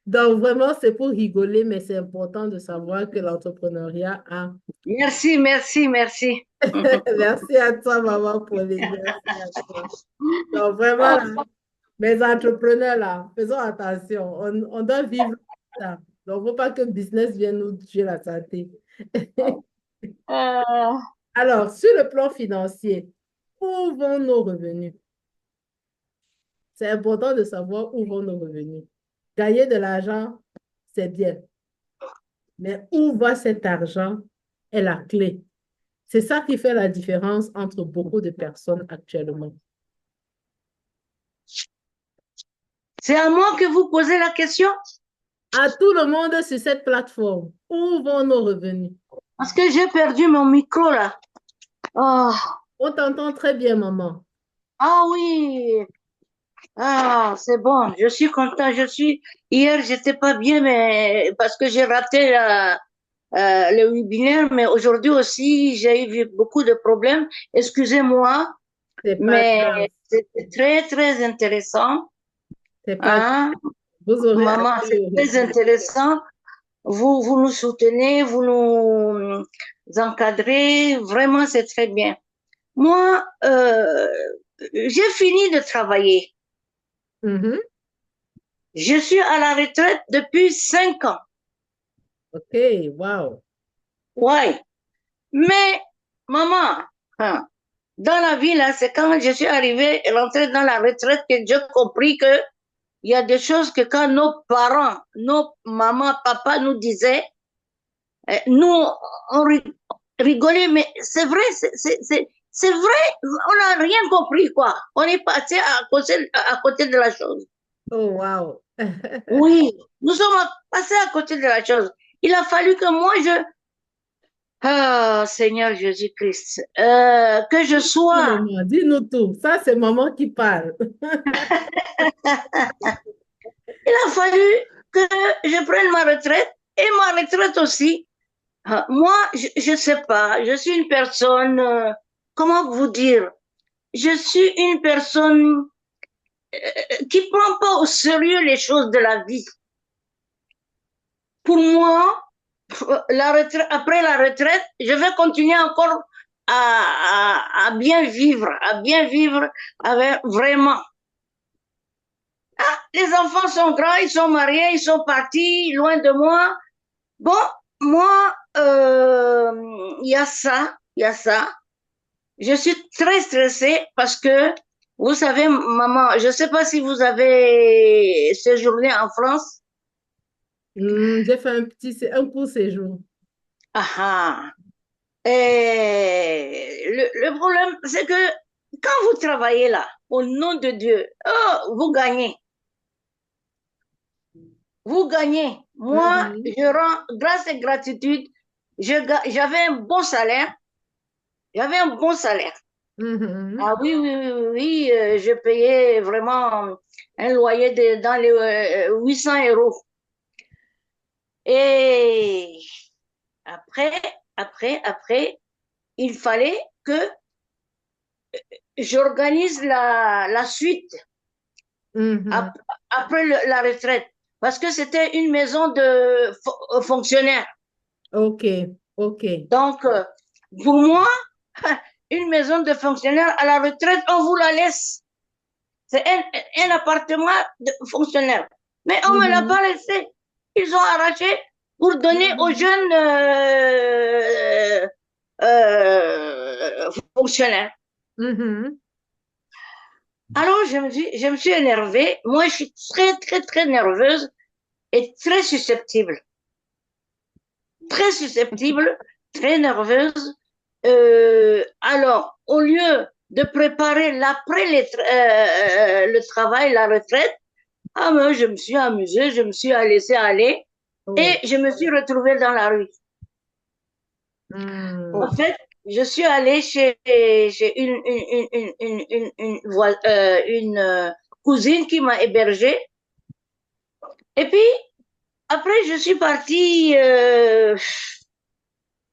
Donc, vraiment, c'est pour rigoler, mais c'est important de savoir que l'entrepreneuriat a... Merci, merci, merci. Merci à toi, maman Pauline. Merci à toi. Donc, vraiment, là, mes entrepreneurs, là, faisons attention. On doit vivre ça. Donc, il ne faut pas que le business vienne nous tuer la santé. Euh, Alors, sur le plan financier, où vont nos revenus? C'est important de savoir où vont nos revenus. Gagner de l'argent, c'est bien. Mais où va cet argent est la clé. C'est ça qui fait la différence entre beaucoup de personnes actuellement. c'est à moi que vous posez la question À tout le monde sur cette plateforme, où vont nos revenus? parce que j'ai perdu mon micro là. Oh, On t'entend très bien, maman. ah oui, ah, c'est bon, je suis content. Hier, j'étais pas bien, mais parce que j'ai raté le webinaire, mais aujourd'hui aussi, j'ai eu beaucoup de problèmes. Excusez-moi, C'est pas mais grave. c'était très, très intéressant. C'est pas grave. Hein? Vous aurez Maman, accès c'est au très replay. intéressant. Vous nous soutenez, vous nous encadrez. Vraiment, c'est très bien. Moi, j'ai fini de travailler. Mhm. Je suis à la retraite depuis 5 ans. OK, wow. Ouais. Mais, maman, hein, dans la vie, là, c'est quand je suis arrivée, rentrée dans la retraite que j'ai compris que il y a des choses que quand nos parents, nos mamans, papa nous disaient, nous, on rigolait, mais c'est vrai, c'est vrai, on n'a rien compris, quoi. On est passé à côté de la chose. Oh, wow. Oui, nous sommes passés à côté de la chose. Il a fallu que moi, ah, Seigneur Jésus-Christ, que je Tout, sois, maman, dis-nous tout. Ça, c'est maman qui parle. il a fallu que je prenne ma retraite et ma retraite aussi. Moi, je sais pas, je suis une personne, comment vous dire, je suis une personne qui prend pas au sérieux les choses de la vie. Pour moi, après la retraite, je vais continuer encore à bien vivre avec vraiment. Ah, les enfants sont grands, ils sont mariés, ils sont partis loin de moi. Bon, moi, il y a ça, il y a ça. Je suis très stressée parce que, vous savez, maman, je ne sais pas si vous avez séjourné en France. J'ai fait un court séjour. Ah, ah. Et le problème, c'est que quand vous travaillez là, au nom de Dieu, oh, vous gagnez. Vous gagnez. Moi, Mhm. je rends grâce et gratitude. J'avais un bon salaire. J'avais un bon salaire. Mhm. Ah oui, oui, oui, oui, oui, je payais vraiment un loyer dans les 800 euros. Et après, après, il fallait que j'organise la suite Mhm. après la retraite. Parce que c'était une maison de fonctionnaires. OK, OK. Donc, pour moi, une maison de fonctionnaire à la retraite, on vous la laisse. C'est un appartement de fonctionnaire. Mais on ne me l'a pas laissé. Ils ont arraché pour donner aux jeunes fonctionnaires. Alors, je me suis énervée. Moi, je suis très, très, très nerveuse et très susceptible. Très susceptible, très nerveuse. Alors, au lieu de préparer l'après le travail, la retraite, moi, je me suis amusée, je me suis laissée aller et je me suis retrouvée dans la rue. En fait, je suis allée chez une cousine qui m'a hébergée. Et puis, après, je suis partie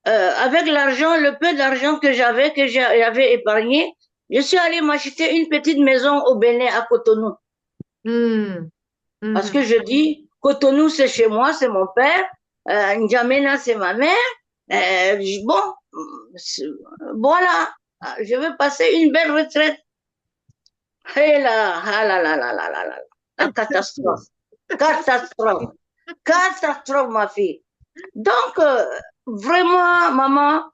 avec l'argent, le peu d'argent que j'avais épargné. Je suis allée m'acheter une petite maison au Bénin à Cotonou. Parce que je dis, Cotonou, c'est chez moi, c'est mon père. N'Djamena, c'est ma mère. Bon, voilà, je veux passer une belle retraite. Et là, ah là là là là là là, la catastrophe, catastrophe, catastrophe, ma fille. Donc, vraiment, maman,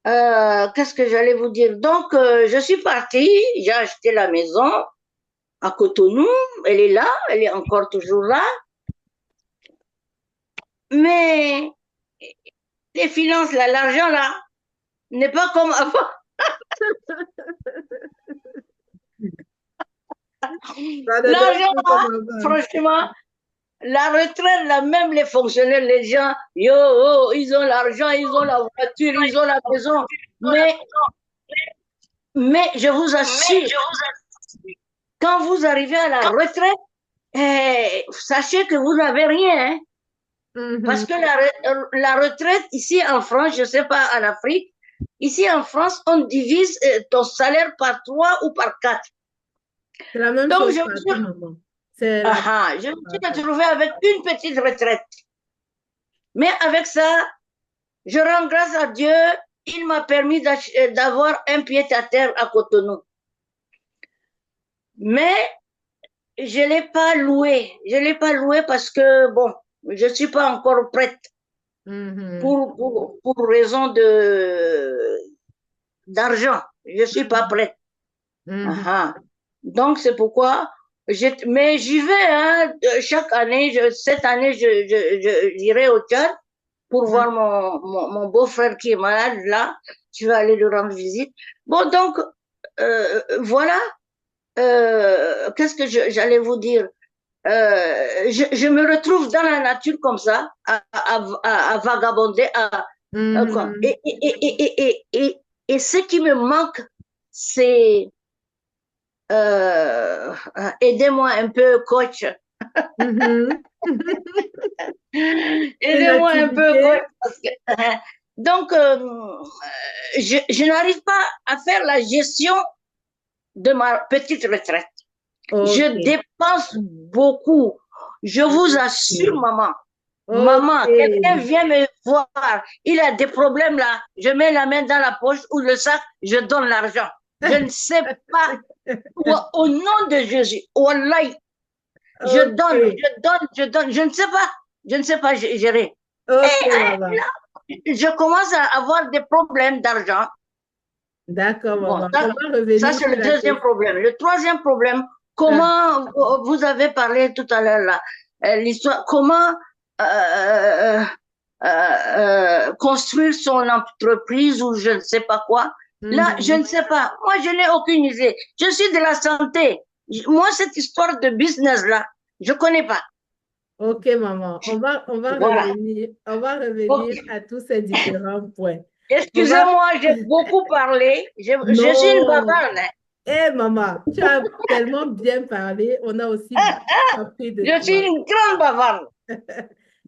qu'est-ce que j'allais vous dire? Donc, je suis partie, j'ai acheté la maison à Cotonou, elle est là, elle est encore toujours là. Mais les finances, là, l'argent, là, n'est pas comme avant. L'argent, là, franchement, la retraite, là, même les fonctionnaires, les gens, yo, ils ont l'argent, ils ont la voiture, ils ont la maison. Mais je vous assure, quand vous arrivez à la retraite, sachez que vous n'avez rien. Hein? Parce que la retraite, ici en France, je ne sais pas en Afrique, ici en France, on divise ton salaire par 3 ou par 4. C'est la même chose partout, maman. Je me suis retrouvée avec une petite retraite. Mais avec ça, je rends grâce à Dieu, il m'a permis d'avoir un pied à terre à Cotonou. Mais je ne l'ai pas loué. Je ne l'ai pas loué parce que, bon, je ne suis pas encore prête. Pour raison d'argent. Je ne suis pas prête. Donc, c'est pourquoi, mais j'y vais, hein, chaque année, cette année, j'irai au Tchad pour voir mon beau-frère qui est malade, là. Je vais aller lui rendre visite. Bon, donc, voilà. Qu'est-ce que j'allais vous dire? Je me retrouve dans la nature comme ça, à vagabonder, et ce qui me manque, c'est aidez-moi un peu, coach. Aidez-moi un peu, coach. Parce que, donc, je n'arrive pas à faire la gestion de ma petite retraite. Je dépense beaucoup. Je vous assure, maman. Maman, quelqu'un vient me voir. Il a des problèmes là. Je mets la main dans la poche ou le sac, je donne l'argent. Je ne sais pas. Au nom de Jésus, wallahi, je donne. Je ne sais pas. Je ne sais pas gérer. Et là, je commence à avoir des problèmes d'argent. D'accord, maman. Ça, c'est le deuxième problème. Le troisième problème, comment vous avez parlé tout à l'heure là, l'histoire, comment construire son entreprise ou je ne sais pas quoi. Là, je ne sais pas. Moi, je n'ai aucune idée. Je suis de la santé. Moi, cette histoire de business là, je connais pas. Ok, maman. On va revenir à tous ces différents points. Excusez-moi, j'ai beaucoup parlé. Je suis une bavarde. Maman, tu as tellement bien parlé. On a aussi appris de toi. Je suis une grande bavarde.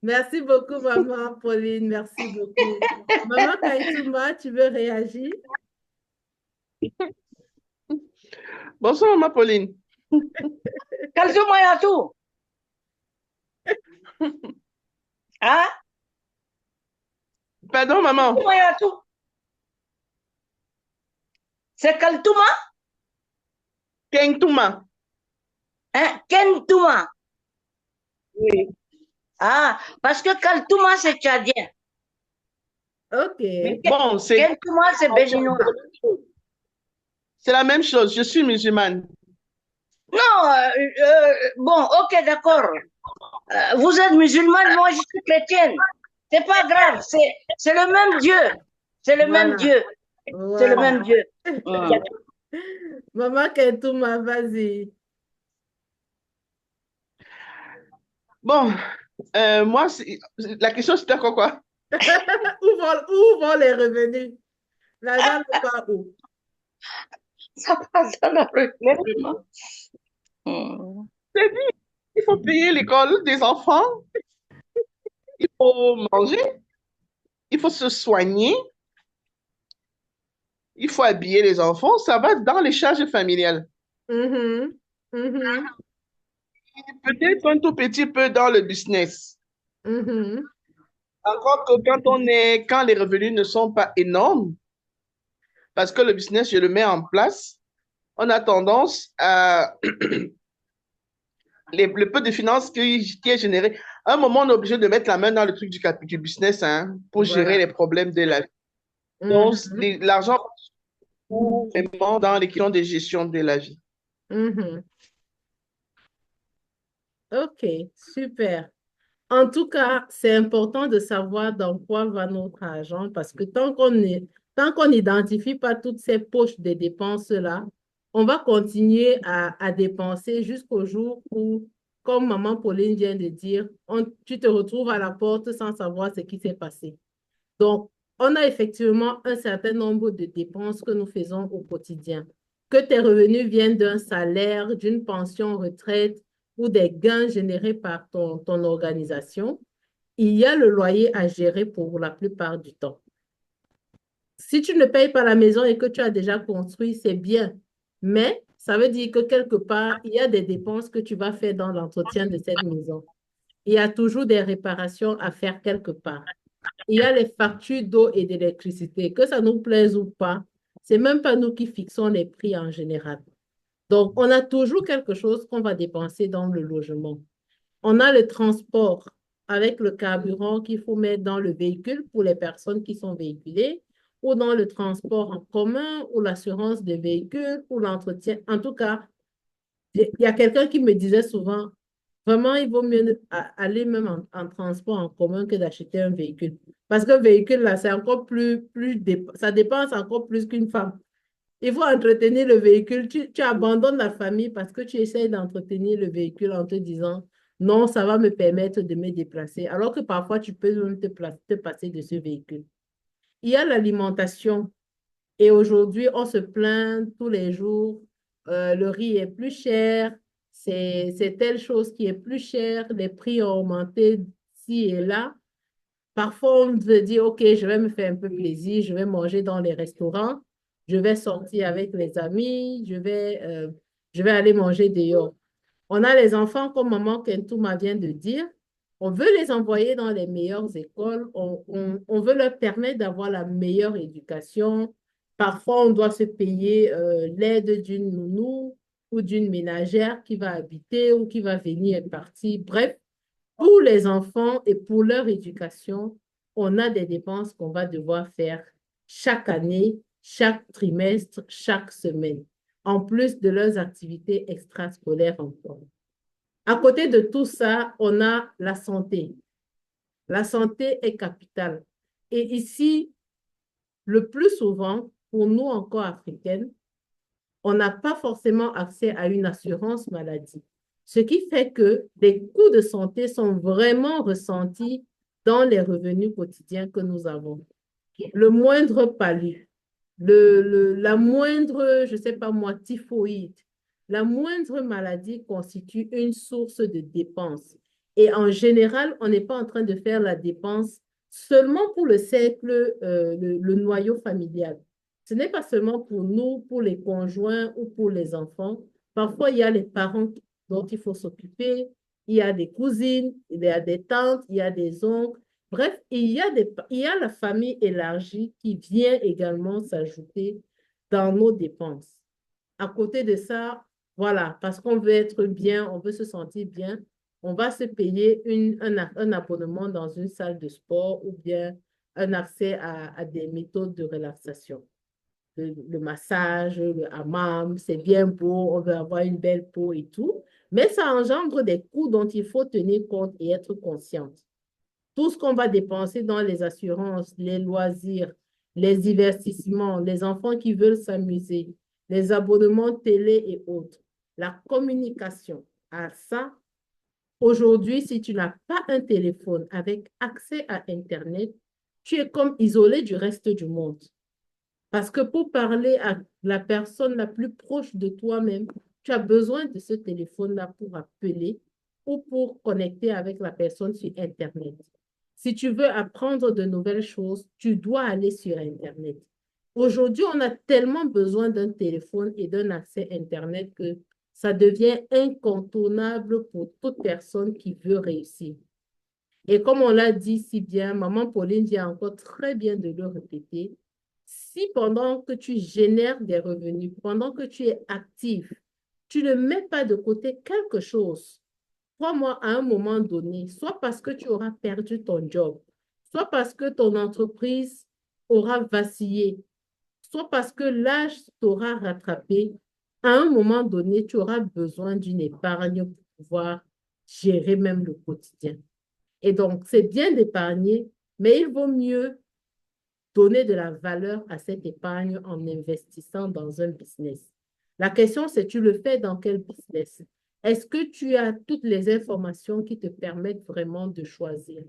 Merci beaucoup, maman Pauline. Merci beaucoup. Maman Kaitouma, tu veux réagir? Bonsoir, maman Pauline. Kaitouma Yatou. Hein? Pardon, maman. C'est Kaltouma? Kentuma. Hein? Kentouma. Oui. Ah, parce que Kaltouma, c'est tchadien. Ok. Mais Bon, Kentouma, c'est béninois. c'est la même chose. Je suis musulmane. Non, bon, ok, d'accord. Vous êtes musulmane, moi je suis chrétienne. C'est pas grave, c'est le même Dieu. C'est le même Voilà. Dieu. C'est le Voilà. même Dieu. Hum. Maman Kentouma, vas-y. Bon, moi, la question, c'était quoi? Où vont les revenus? L'argent ne va où? Ça passe dans la Les- rue. Hum. C'est dit, il faut payer l'école des enfants, il faut manger, il faut se soigner, il faut habiller les enfants. Ça va dans les charges familiales. Mhm. Mhm. Peut-être un tout petit peu dans le business. Mhm. Encore que quand les revenus ne sont pas énormes, parce que le business, je le mets en place, on a tendance à le peu de finances qui est généré. À un moment, on est obligé de mettre la main dans le truc du business, hein, pour gérer Voilà. les problèmes de la vie. Donc, Mhm. l'argent est vraiment dans les questions de gestion de la vie. Mhm. Ok, super. En tout cas, c'est important de savoir dans quoi va notre argent parce que tant qu'on n'identifie pas toutes ces poches de dépenses-là, on va continuer à dépenser jusqu'au jour où, comme maman Pauline vient de dire, tu te retrouves à la porte sans savoir ce qui s'est passé. Donc, on a effectivement un certain nombre de dépenses que nous faisons au quotidien. Que tes revenus viennent d'un salaire, d'une pension retraite ou des gains générés par ton organisation, il y a le loyer à gérer pour la plupart du temps. Si tu ne payes pas la maison et que tu as déjà construit, c'est bien. Mais ça veut dire que quelque part, il y a des dépenses que tu vas faire dans l'entretien de cette maison. Il y a toujours des réparations à faire quelque part. Il y a les factures d'eau et d'électricité. Que ça nous plaise ou pas, c'est même pas nous qui fixons les prix en général. Donc, on a toujours quelque chose qu'on va dépenser dans le logement. On a le transport avec le carburant qu'il faut mettre dans le véhicule pour les personnes qui sont véhiculées, ou dans le transport en commun, ou l'assurance des véhicules, ou l'entretien. En tout cas, il y a quelqu'un qui me disait souvent, vraiment, il vaut mieux aller même en transport en commun que d'acheter un véhicule. Parce que véhicule, là, c'est encore ça dépense encore plus qu'une femme. Il faut entretenir le véhicule. Tu abandonnes la famille parce que tu essaies d'entretenir le véhicule en te disant, non, ça va me permettre de me déplacer. Alors que parfois, tu peux même te passer de ce véhicule. Il y a l'alimentation. Et aujourd'hui, on se plaint tous les jours. Le riz est plus cher, c'est telle chose qui est plus chère, les prix ont augmenté ci et là. Parfois, on se dit, OK, je vais me faire un peu plaisir, je vais manger dans les restaurants, je vais sortir avec les amis, je vais aller manger dehors. On a les enfants, comme maman Kentouma vient de dire, on veut les envoyer dans les meilleures écoles, on veut leur permettre d'avoir la meilleure éducation. Parfois, on doit se payer l'aide d'une nounou ou d'une ménagère qui va habiter ou qui va venir et partir. Bref, pour les enfants et pour leur éducation, on a des dépenses qu'on va devoir faire chaque année, chaque trimestre, chaque semaine, en plus de leurs activités extrascolaires encore. À côté de tout ça, on a la santé. La santé est capitale. Et ici, le plus souvent, pour nous encore africaines, on n'a pas forcément accès à une assurance maladie. Ce qui fait que les coûts de santé sont vraiment ressentis dans les revenus quotidiens que nous avons. Le moindre palu, la moindre, je ne sais pas moi, typhoïde, la moindre maladie constitue une source de dépenses. Et en général, on n'est pas en train de faire la dépense seulement pour le cercle, le noyau familial. Ce n'est pas seulement pour nous, pour les conjoints ou pour les enfants. Parfois, il y a les parents dont il faut s'occuper, il y a des cousines, il y a des tantes, il y a des oncles. Bref, il y a la famille élargie qui vient également s'ajouter dans nos dépenses. À côté de ça, voilà, parce qu'on veut être bien, on veut se sentir bien, on va se payer un abonnement dans une salle de sport ou bien un accès à des méthodes de relaxation. Le massage, le hammam, c'est bien beau, on veut avoir une belle peau et tout, mais ça engendre des coûts dont il faut tenir compte et être consciente. Tout ce qu'on va dépenser dans les assurances, les loisirs, les divertissements, les enfants qui veulent s'amuser, les abonnements télé et autres, la communication. À ça, aujourd'hui, si tu n'as pas un téléphone avec accès à Internet, tu es comme isolé du reste du monde. Parce que pour parler à la personne la plus proche de toi-même, tu as besoin de ce téléphone-là pour appeler ou pour connecter avec la personne sur Internet. Si tu veux apprendre de nouvelles choses, tu dois aller sur Internet. Aujourd'hui, on a tellement besoin d'un téléphone et d'un accès Internet que ça devient incontournable pour toute personne qui veut réussir. Et comme on l'a dit si bien, maman Pauline vient encore très bien de le répéter, si pendant que tu génères des revenus, pendant que tu es actif, tu ne mets pas de côté quelque chose, crois-moi, à un moment donné, soit parce que tu auras perdu ton job, soit parce que ton entreprise aura vacillé, soit parce que l'âge t'aura rattrapé, à un moment donné, tu auras besoin d'une épargne pour pouvoir gérer même le quotidien. Et donc, c'est bien d'épargner, mais il vaut mieux donner de la valeur à cette épargne en investissant dans un business. La question, c'est tu le fais dans quel business? Est-ce que tu as toutes les informations qui te permettent vraiment de choisir?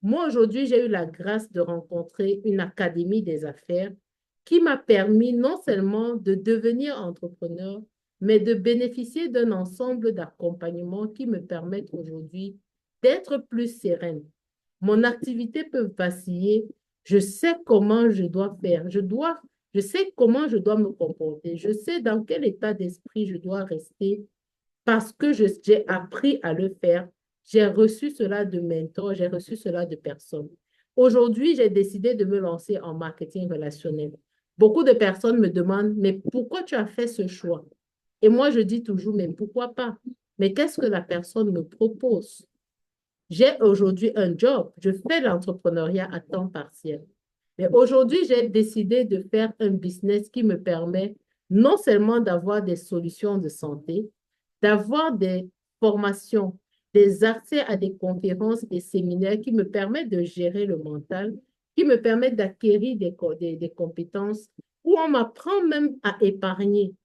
Moi, aujourd'hui, j'ai eu la grâce de rencontrer une académie des affaires qui m'a permis non seulement de devenir entrepreneur, mais de bénéficier d'un ensemble d'accompagnements qui me permettent aujourd'hui d'être plus sereine. Mon activité peut vaciller. Je sais comment je dois faire. Je sais comment je dois me comporter. Je sais dans quel état d'esprit je dois rester parce que j'ai appris à le faire. J'ai reçu cela de mentors, j'ai reçu cela de personnes. Aujourd'hui, j'ai décidé de me lancer en marketing relationnel. Beaucoup de personnes me demandent, mais pourquoi tu as fait ce choix? Et moi, je dis toujours, mais pourquoi pas? Mais qu'est-ce que la personne me propose? J'ai aujourd'hui un job, je fais l'entrepreneuriat à temps partiel. Mais aujourd'hui, j'ai décidé de faire un business qui me permet non seulement d'avoir des solutions de santé, d'avoir des formations, des accès à des conférences, des séminaires qui me permettent de gérer le mental, qui me permettent d'acquérir des compétences, où on m'apprend même à épargner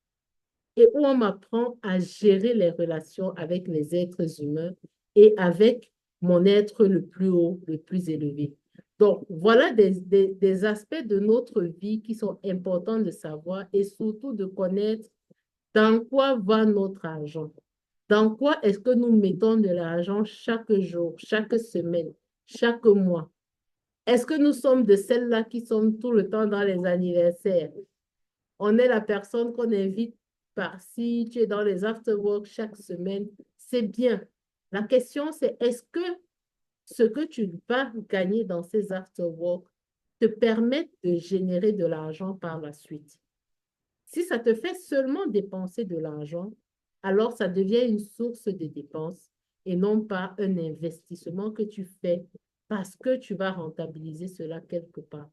et où on m'apprend à gérer les relations avec les êtres humains et avec mon être le plus haut, le plus élevé. Donc, voilà des aspects de notre vie qui sont importants de savoir et surtout de connaître dans quoi va notre argent. Dans quoi est-ce que nous mettons de l'argent chaque jour, chaque semaine, chaque mois? Est-ce que nous sommes de celles-là qui sont tout le temps dans les anniversaires? On est la personne qu'on invite par-ci, tu es dans les after-work chaque semaine, c'est bien. La question, c'est est-ce que ce que tu vas gagner dans ces after-work te permet de générer de l'argent par la suite? Si ça te fait seulement dépenser de l'argent, alors ça devient une source de dépenses et non pas un investissement que tu fais parce que tu vas rentabiliser cela quelque part.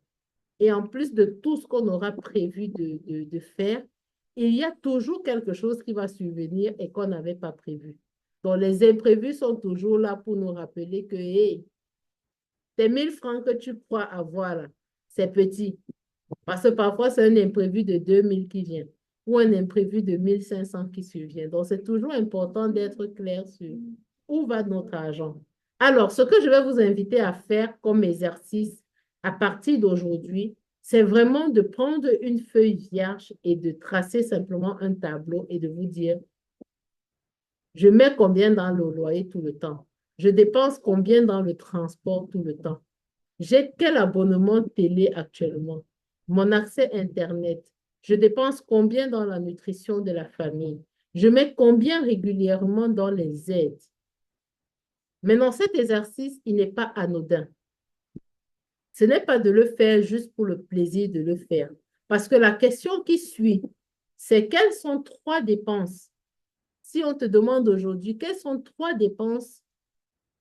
Et en plus de tout ce qu'on aura prévu de faire, il y a toujours quelque chose qui va survenir et qu'on n'avait pas prévu. Donc, les imprévus sont toujours là pour nous rappeler que, hey, tes 1000 francs que tu crois avoir là, c'est petit. Parce que parfois, c'est un imprévu de 2000 qui vient ou un imprévu de 1500 qui survient. Donc, c'est toujours important d'être clair sur où va notre argent. Alors, ce que je vais vous inviter à faire comme exercice à partir d'aujourd'hui, c'est vraiment de prendre une feuille vierge et de tracer simplement un tableau et de vous dire, je mets combien dans le loyer tout le temps? Je dépense combien dans le transport tout le temps? J'ai quel abonnement télé actuellement? Mon accès Internet. Je dépense combien dans la nutrition de la famille? Je mets combien régulièrement dans les aides? Maintenant, cet exercice, il n'est pas anodin. Ce n'est pas de le faire juste pour le plaisir de le faire. Parce que la question qui suit, c'est quelles sont trois dépenses? Si on te demande aujourd'hui, quelles sont trois dépenses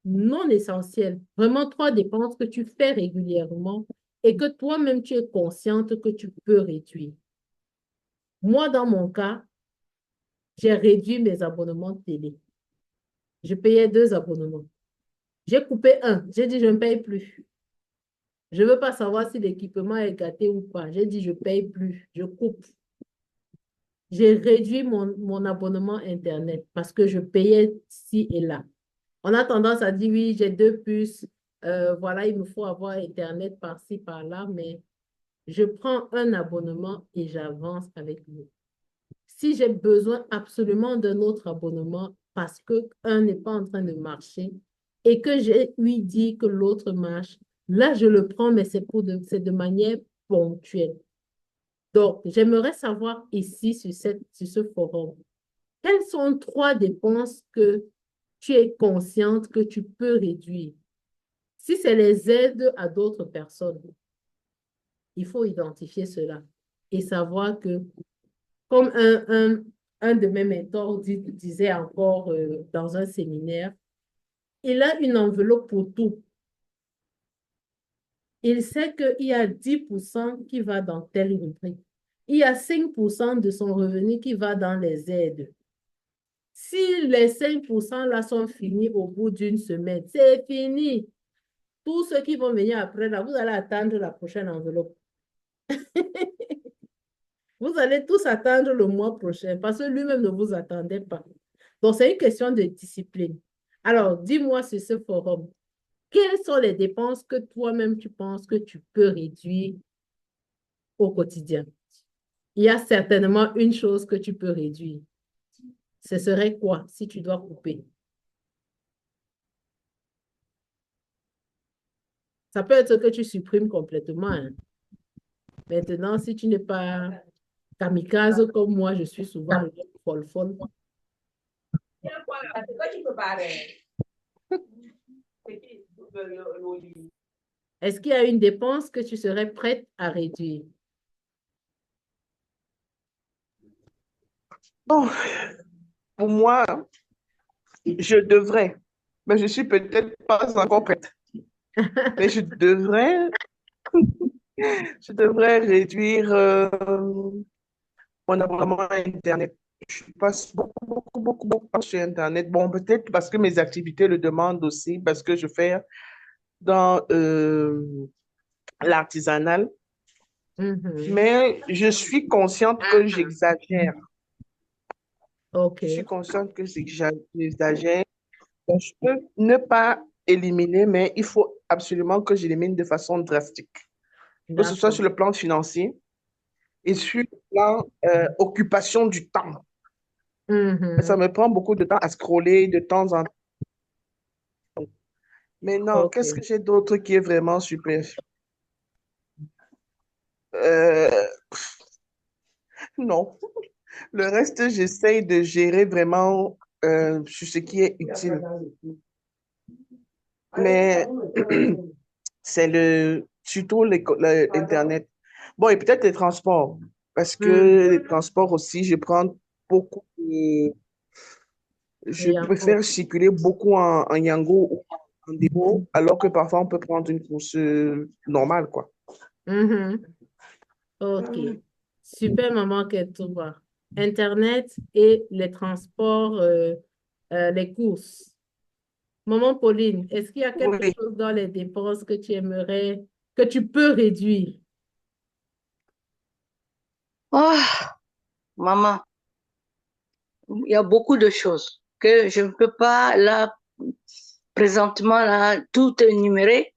non essentielles, vraiment trois dépenses que tu fais régulièrement et que toi-même tu es consciente que tu peux réduire. Moi, dans mon cas, j'ai réduit mes abonnements télé. Je payais 2 abonnements. J'ai coupé un. J'ai dit, je ne paye plus. Je ne veux pas savoir si l'équipement est gâté ou pas. J'ai dit, je ne paye plus. Je coupe. J'ai réduit mon abonnement Internet parce que je payais ci et là. On a tendance à dire, oui, j'ai 2 puces. Voilà, il me faut avoir Internet par-ci, par-là, mais je prends un abonnement et j'avance avec lui. Si j'ai besoin absolument d'un autre abonnement parce que un n'est pas en train de marcher et que j'ai lui dit que l'autre marche, là, je le prends, mais c'est de manière ponctuelle. Donc, j'aimerais savoir ici, sur ce forum, quelles sont trois dépenses que tu es consciente que tu peux réduire? Si c'est les aides à d'autres personnes, il faut identifier cela et savoir que, comme un de mes mentors disait encore dans un séminaire, il a une enveloppe pour tout. Il sait qu'il y a 10% qui va dans telle rubrique. Il y a 5% de son revenu qui va dans les aides. Si les 5% là sont finis au bout d'une semaine, c'est fini. Tous ceux qui vont venir après, là, vous allez attendre la prochaine enveloppe. Vous allez tous attendre le mois prochain parce que lui-même ne vous attendait pas. Donc, c'est une question de discipline. Alors, dis-moi sur ce forum, quelles sont les dépenses que toi-même tu penses que tu peux réduire au quotidien? Il y a certainement une chose que tu peux réduire. Ce serait quoi si tu dois couper? Ça peut être que tu supprimes complètement, hein. Maintenant, si tu n'es pas kamikaze comme moi, je suis souvent folle folle. Est-ce qu'il y a une dépense que tu serais prête à réduire? Bon, pour moi, je devrais, mais je suis peut-être pas encore prête. Mais je devrais réduire mon abonnement à Internet. Je passe beaucoup, beaucoup, beaucoup, beaucoup de temps sur Internet. Bon, peut-être parce que mes activités le demandent aussi, parce que je fais dans l'artisanal. Mais je suis consciente que j'exagère. OK. Je suis consciente que j'exagère. Donc, je peux ne pas éliminer, mais il faut absolument que j'élimine de façon drastique. Que ce soit sur le plan financier et sur le plan occupation du temps. Ça me prend beaucoup de temps à scroller de temps en temps. Mais non, OK. qu'est-ce que j'ai d'autre qui est vraiment super? Euh, non. Le reste, j'essaye de gérer vraiment sur ce qui est utile. Mais c'est surtout l'Internet. Bon, et peut-être les transports, parce que les transports aussi, beaucoup, je préfère circuler beaucoup en Yango ou en dépôt, alors que parfois on peut prendre une course normale, quoi. OK. Super, maman Ketouba. Internet et les transports, les courses. Maman Pauline, est-ce qu'il y a quelque Oui. chose dans les dépenses que tu aimerais, que tu peux réduire? Oh, maman, il y a beaucoup de choses que je ne peux pas là, présentement, là, tout énumérer.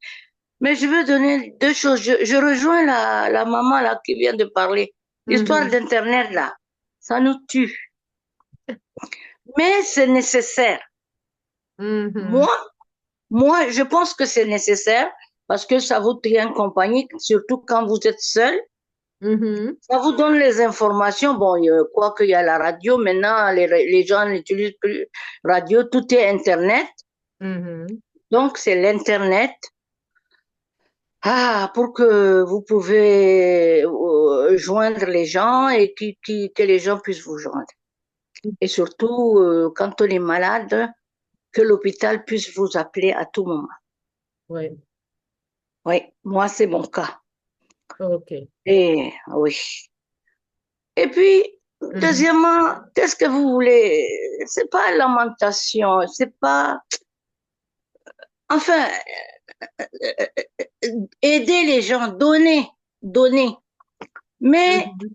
Mais je veux donner deux choses. Je rejoins la maman là qui vient de parler. L'histoire d'Internet là, ça nous tue. Mais c'est nécessaire. Moi, je pense que c'est nécessaire parce que ça vous tient compagnie, surtout quand vous êtes seul. Ça vous donne les informations. Bon, quoi qu'il y a la radio, maintenant, les gens n'utilisent plus radio, tout est Internet. Donc, c'est l'Internet. Ah, pour que vous pouvez joindre les gens et que les gens puissent vous joindre. Et surtout, quand on est malade, que l'hôpital puisse vous appeler à tout moment. Ouais, Oui, moi, c'est mon cas. ok. Et oui. Et puis, Mhm. deuxièmement, qu'est-ce que vous voulez? C'est pas lamentation, c'est pas, enfin, aider les gens, donner, donner. Mais Mhm.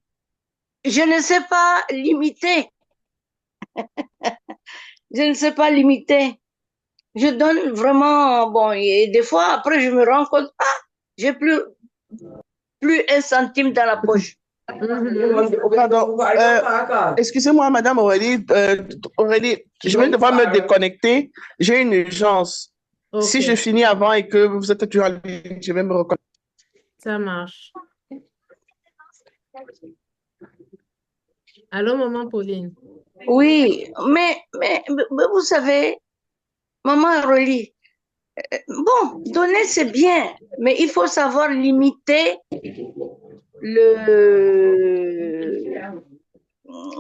je ne sais pas limiter. Je ne sais pas limiter. Je donne vraiment, bon, et des fois, après, je me rends compte, ah, j'ai plus un centime dans la poche. Mhm. Pardon. Excusez-moi, Madame Aurélie. Aurélie, je vais devoir me déconnecter. J'ai une urgence. Si je Ok, finis avant et que vous êtes toujours en ligne, je vais me reconnecter. ça marche. Allô, maman Pauline? Oui, mais vous savez, maman Aurélie, bon, donner c'est bien, mais il faut savoir limiter le,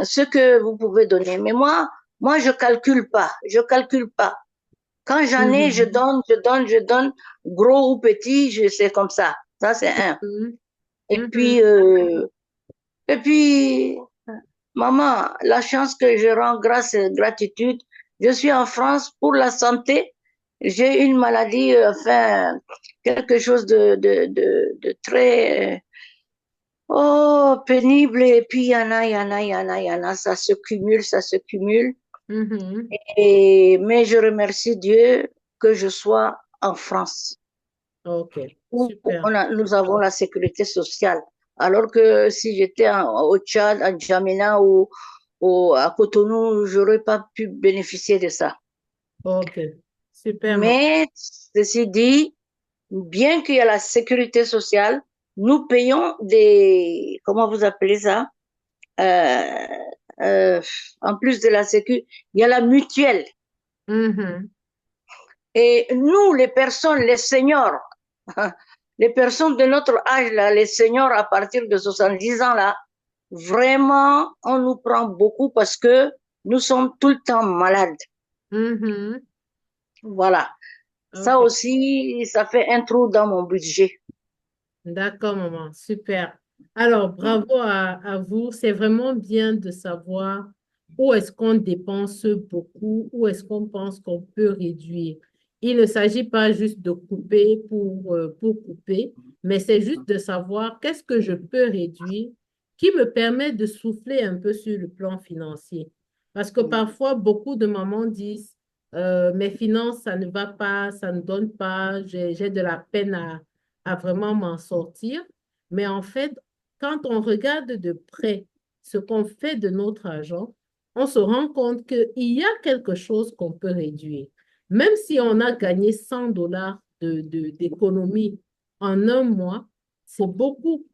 ce que vous pouvez donner. Mais moi, je calcule pas, je calcule pas. Quand j'en ai, je Mhm. donne, je donne, je donne, gros ou petit, je sais comme ça. Ça, c'est un. Mhm. Et Mhm. puis, et puis, maman, la chance que je rends grâce et gratitude, je suis en France pour la santé. J'ai une maladie, enfin, quelque chose de très, oh, pénible. Et puis, il y en a, il y en a, il y en a, il y en a, ça se cumule, ça se cumule. Mhm. Mais je remercie Dieu que je sois en France, Ok, où super. nous avons la sécurité sociale. Alors que si j'étais au Tchad, à Djamena ou à Cotonou, j'aurais pas pu bénéficier de ça. Ok, super, maman. Mais ceci dit, bien qu'il y ait la sécurité sociale, nous payons comment vous appelez ça? Euh, euh, En plus de la sécu, il y a la mutuelle. Mhm. Et nous, les personnes, les seniors, les personnes de notre âge, là, les seniors à partir de 70 ans, là, vraiment, on nous prend beaucoup parce que nous sommes tout le temps malades. Mhm. Voilà. Ça Ok. aussi, ça fait un trou dans mon budget. D'accord, maman, super. Alors, bravo à vous. C'est vraiment bien de savoir où est-ce qu'on dépense beaucoup, où est-ce qu'on pense qu'on peut réduire. Il ne s'agit pas juste de couper pour couper, mais c'est juste de savoir qu'est-ce que je peux réduire qui me permet de souffler un peu sur le plan financier. Parce que parfois, beaucoup de mamans disent, mes finances, ça ne va pas, ça ne donne pas, j'ai de la peine à vraiment m'en sortir. Mais en fait, quand on regarde de près ce qu'on fait de notre argent, on se rend compte qu'il y a quelque chose qu'on peut réduire. Même si on a gagné 100 dollars d'économie en un mois, c'est beaucoup.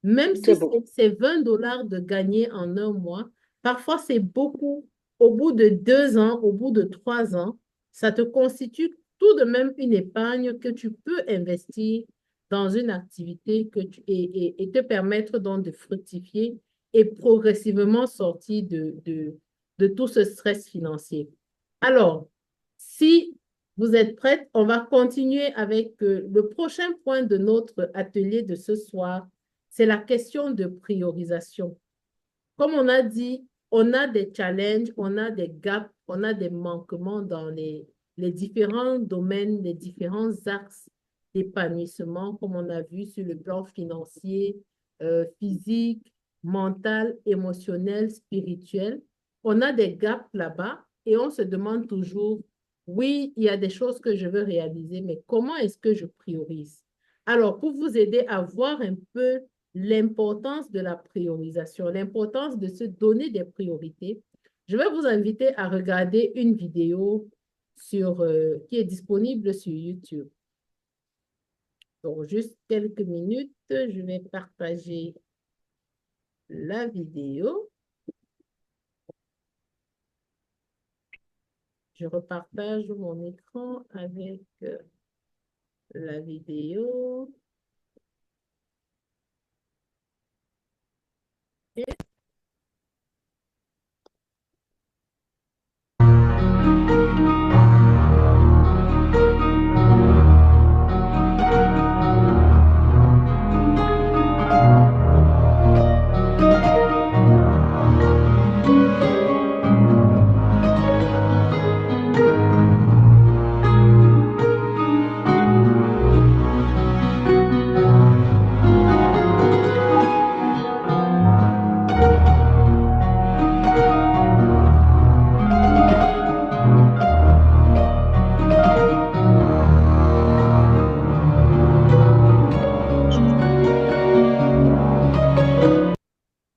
Même si C'est beau. c'est 20 dollars de gagner en un mois, parfois c'est beaucoup. Au bout de 2 ans, au bout de 3 ans, ça te constitue tout de même une épargne que tu peux investir dans une activité et te permettre donc de fructifier et progressivement sortir de tout ce stress financier. Alors, si vous êtes prête, on va continuer avec le prochain point de notre atelier de ce soir, c'est la question de priorisation. Comme on a dit, on a des challenges, on a des gaps, on a des manquements dans les différents domaines, les différents axes d'épanouissement, comme on a vu sur le plan financier, physique, mental, émotionnel, spirituel. On a des gaps là-bas et on se demande toujours, oui, il y a des choses que je veux réaliser, mais comment est-ce que je priorise? Alors, pour vous aider à voir un peu l'importance de la priorisation, l'importance de se donner des priorités, je vais vous inviter à regarder une vidéo qui est disponible sur YouTube. Donc, juste quelques minutes, je vais partager la vidéo. Je repartage mon écran avec... la vidéo.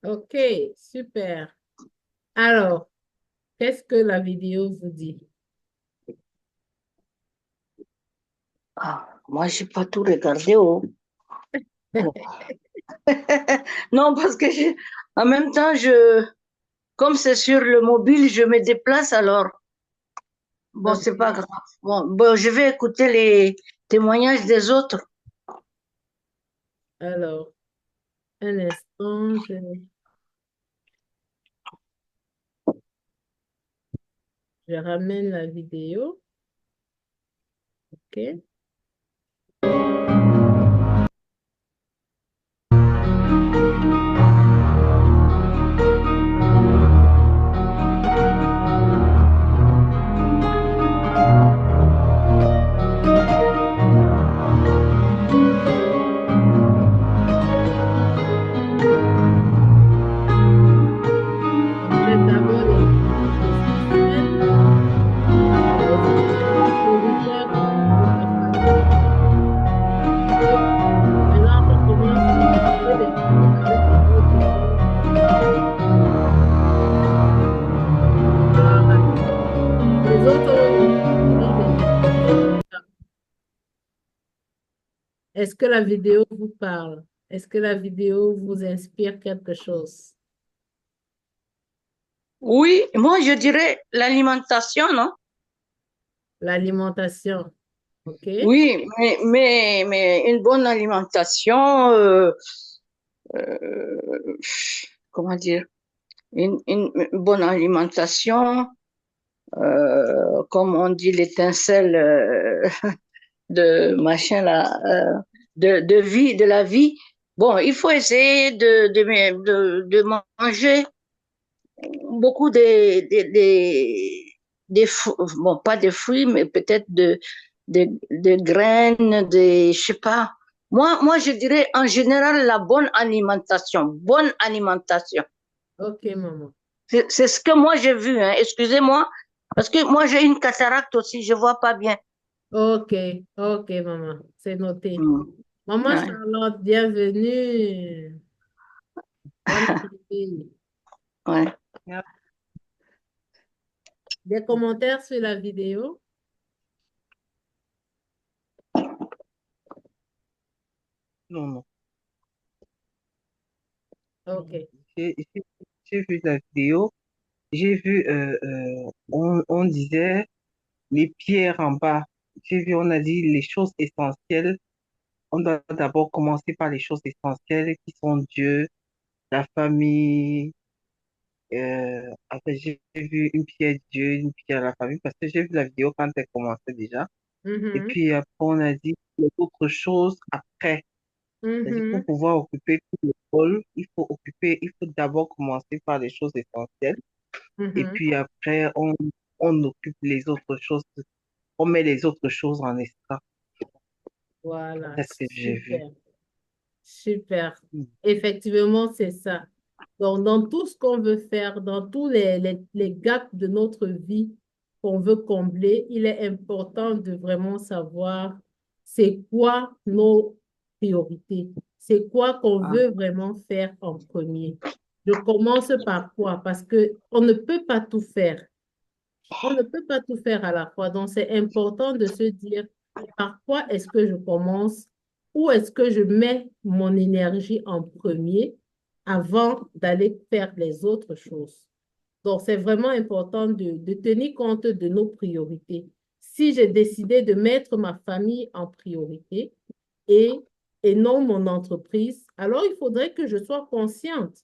Ok, super. Alors, qu'est-ce que la vidéo vous dit? Ah, moi, je n'ai pas tout regardé. Oh. Oh. Non, parce que en même temps, comme c'est sur le mobile, je me déplace alors. Bon, c'est pas Ok. grave. Bon, je vais écouter les témoignages des autres. Alors, un instant, je ramène la vidéo. Ok. On fait d'abord les images essentielles. Vidéo, c'est vraiment prioritaire pour la famille. Ok. Maintenant, on commence à montrer des choses avec les autres choses. Voilà. Les autres ont utilisé des images. Est-ce que la vidéo vous parle? Est-ce que la vidéo vous inspire quelque chose? Oui, moi, je dirais l'alimentation, non? L'alimentation, ok? Oui, mais une bonne alimentation, euh, comment dire, une bonne alimentation, comme on dit, l'étincelle de machin là, de vie, de la vie. Bon, il faut essayer de manger beaucoup bon, pas des fruits, mais peut-être de graines, je sais pas. Moi, je dirais en général la bonne alimentation. Bonne alimentation. Ok, maman. C'est ce que moi j'ai vu, hein. Excusez-moi, parce que moi j'ai une cataracte aussi, je vois pas bien. Ok, ok, maman. C'est noté. Mm. Maman Ouais. Charlotte, bienvenue. Bonne arrivée. Ouais. Des commentaires sur la vidéo? Non, non. Ok. J'ai vu la vidéo, j'ai vu, on disait les pierres en bas. J'ai vu, on a dit les choses essentielles. On doit d'abord commencer par les choses essentielles qui sont Dieu, la famille. Après, j'ai vu une pierre Dieu, une pierre la famille, parce que j'ai vu la vidéo quand elle commençait déjà. Et Mhm, puis après, on a dit les autres choses après. C'est-à-dire, pour mhm. pouvoir occuper tout le rôle, il faut d'abord commencer par les choses essentielles. Et Mhm. puis après, on occupe les autres choses, on met les autres choses en extra. Voilà, C'est ce que j'ai vu. super, super. Mm. Effectivement, c'est ça. Donc, dans tout ce qu'on veut faire, dans tous les gaps de notre vie qu'on veut combler, il est important de vraiment savoir c'est quoi nos priorités, c'est quoi qu'on Ah. veut vraiment faire en premier. Je commence par quoi? Parce que on ne peut pas tout faire. On ne peut pas tout faire à la fois. Donc, c'est important de se dire par quoi est-ce que je commence, où est-ce que je mets mon énergie en premier avant d'aller faire les autres choses. Donc, c'est vraiment important de tenir compte de nos priorités. si j'ai décidé de mettre ma famille en priorité et, et non mon entreprise, alors il faudrait que je sois consciente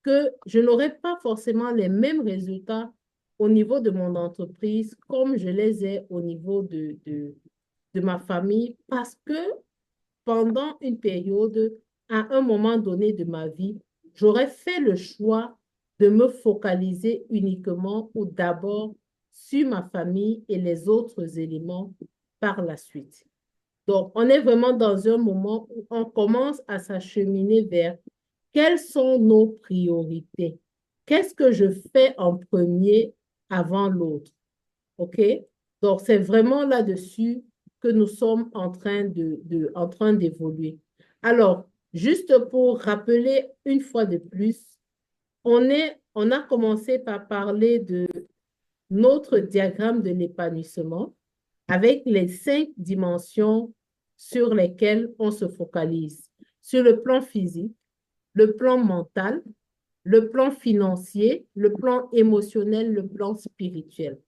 que je n'aurai pas forcément les mêmes résultats au niveau de mon entreprise comme je les ai au niveau de ma famille parce que pendant une période, à un moment donné de ma vie, j'aurais fait le choix de me focaliser uniquement ou d'abord sur ma famille et les autres éléments par la suite. Donc, on est vraiment dans un moment où on commence à s'acheminer vers quelles sont nos priorités. Qu'est-ce que je fais en premier avant l'autre? OK? Donc, c'est vraiment là-dessus que nous sommes en train d'évoluer. Alors, juste pour rappeler une fois de plus, on a commencé par parler de notre diagramme de l'épanouissement avec les 5 dimensions sur lesquelles on se focalise. Sur le plan physique, le plan mental, le plan financier, le plan émotionnel, le plan spirituel.